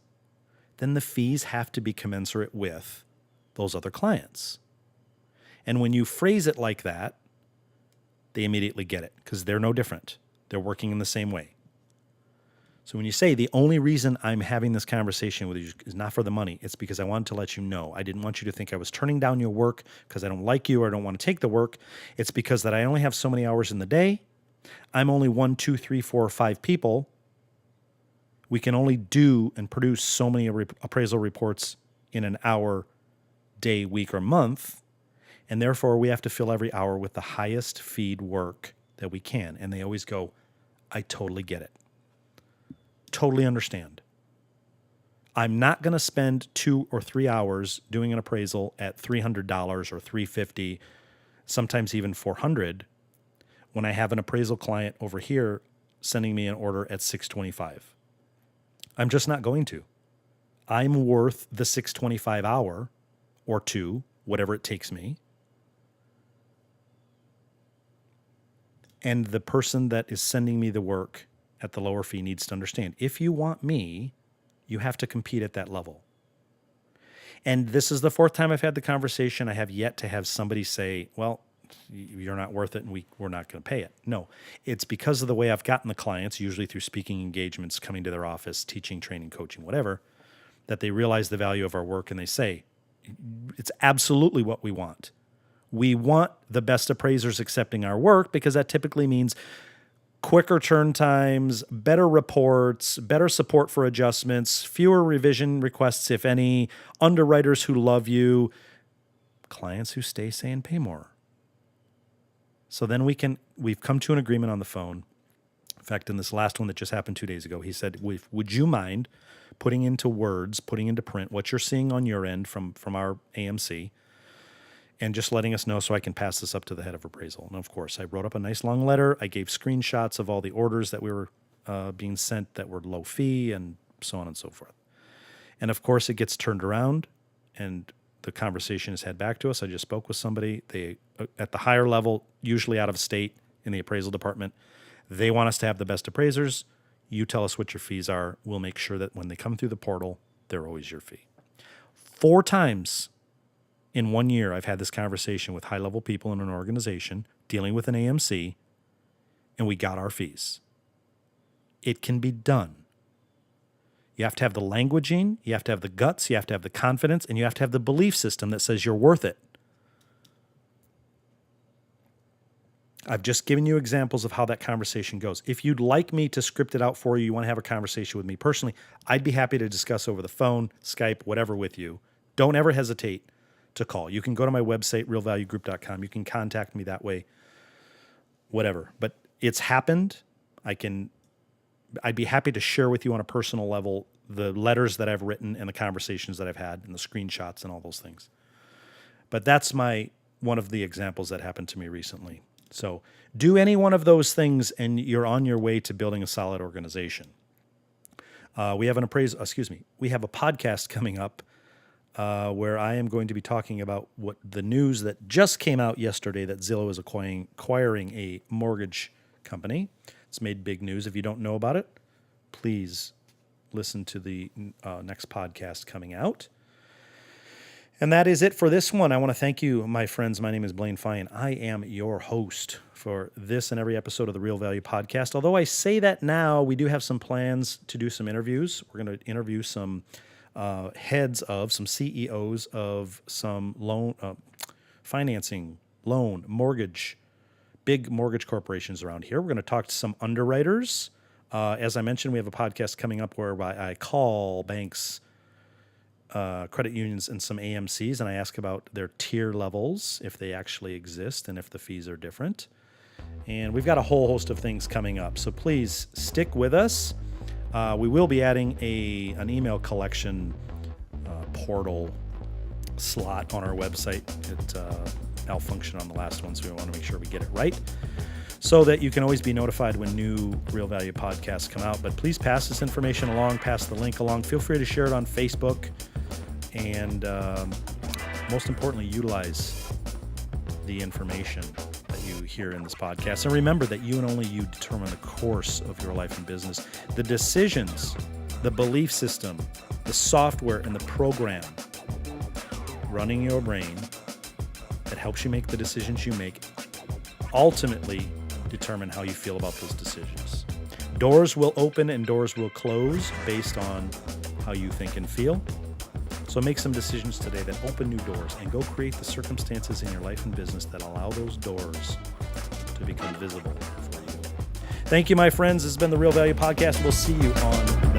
then the fees have to be commensurate with those other clients. And when you phrase it like that, they immediately get it because they're no different. They're working in the same way. So when you say the only reason I'm having this conversation with you is not for the money, it's because I wanted to let you know. I didn't want you to think I was turning down your work because I don't like you or I don't want to take the work. It's because that I only have so many hours in the day. I'm only 1, 2, 3, 4, or 5 people. We can only do and produce so many appraisal reports in an hour, day, week, or month. And therefore, we have to fill every hour with the highest feed work that we can. And they always go, I totally get it. Totally understand. I'm not going to spend 2 or 3 hours doing an appraisal at $300 or $350, sometimes even $400, when I have an appraisal client over here sending me an order at $625. I'm just not going to. I'm worth the $625 hour or 2, whatever it takes me. And the person that is sending me the work at the lower fee needs to understand, if you want me, you have to compete at that level. And this is the 4th time I've had the conversation. I have yet to have somebody say, well, you're not worth it and we're not going to pay it. No, it's because of the way I've gotten the clients, usually through speaking engagements, coming to their office, teaching, training, coaching, whatever, that they realize the value of our work and they say, it's absolutely what we want. We want the best appraisers accepting our work because that typically means quicker turn times, better reports, better support for adjustments, fewer revision requests, if any, underwriters who love you, clients who stay, say, and pay more. So then we've come to an agreement on the phone. In fact, in this last one that just happened 2 days ago, he said, would you mind putting into words, putting into print what you're seeing on your end from our AMC, and just letting us know so I can pass this up to the head of appraisal. And of course, I wrote up a nice long letter. I gave screenshots of all the orders that we were being sent that were low fee and so on and so forth. And of course, it gets turned around and the conversation is head back to us. I just spoke with somebody. They, at the higher level, usually out of state in the appraisal department, they want us to have the best appraisers. You tell us what your fees are. We'll make sure that when they come through the portal, they're always your fee. 4 times in 1 year, I've had this conversation with high-level people in an organization dealing with an AMC, and we got our fees. It can be done. You have to have the languaging, you have to have the guts, you have to have the confidence, and you have to have the belief system that says you're worth it. I've just given you examples of how that conversation goes. If you'd like me to script it out for you, you want to have a conversation with me personally, I'd be happy to discuss over the phone, Skype, whatever with you. Don't ever hesitate to call. You can go to my website, realvaluegroup.com. You can contact me that way, whatever. But it's happened. I'd be happy to share with you on a personal level the letters that I've written and the conversations that I've had and the screenshots and all those things. But that's one of the examples that happened to me recently. So do any one of those things and you're on your way to building a solid organization. We have a podcast coming up where I am going to be talking about what the news that just came out yesterday that Zillow is acquiring a mortgage company. It's made big news. If you don't know about it, please listen to the next podcast coming out. And that is it for this one. I want to thank you, my friends. My name is Blaine Feyen. I am your host for this and every episode of the Real Value Podcast. Although I say that now, we do have some plans to do some interviews. We're going to interview some heads of, some CEOs of some loan, financing, loan, mortgage, big mortgage corporations around here. We're going to talk to some underwriters. As I mentioned, we have a podcast coming up where I call banks, credit unions, and some AMCs, and I ask about their tier levels, if they actually exist, and if the fees are different. And we've got a whole host of things coming up, so please stick with us. We will be adding an email collection portal slot on our website. It malfunctioned on the last one, so we want to make sure we get it right, so that you can always be notified when new Real Value podcasts come out. But please pass this information along, pass the link along. Feel free to share it on Facebook. And most importantly, utilize the information that you here in this podcast. And remember that you and only you determine the course of your life and business. The decisions, the belief system, the software, and the program running your brain that helps you make the decisions you make ultimately determine how you feel about those decisions. Doors will open and doors will close based on how you think and feel. So make some decisions today that open new doors and go create the circumstances in your life and business that allow those doors to become visible for you. Thank you, my friends. This has been the Real Value Podcast. We'll see you on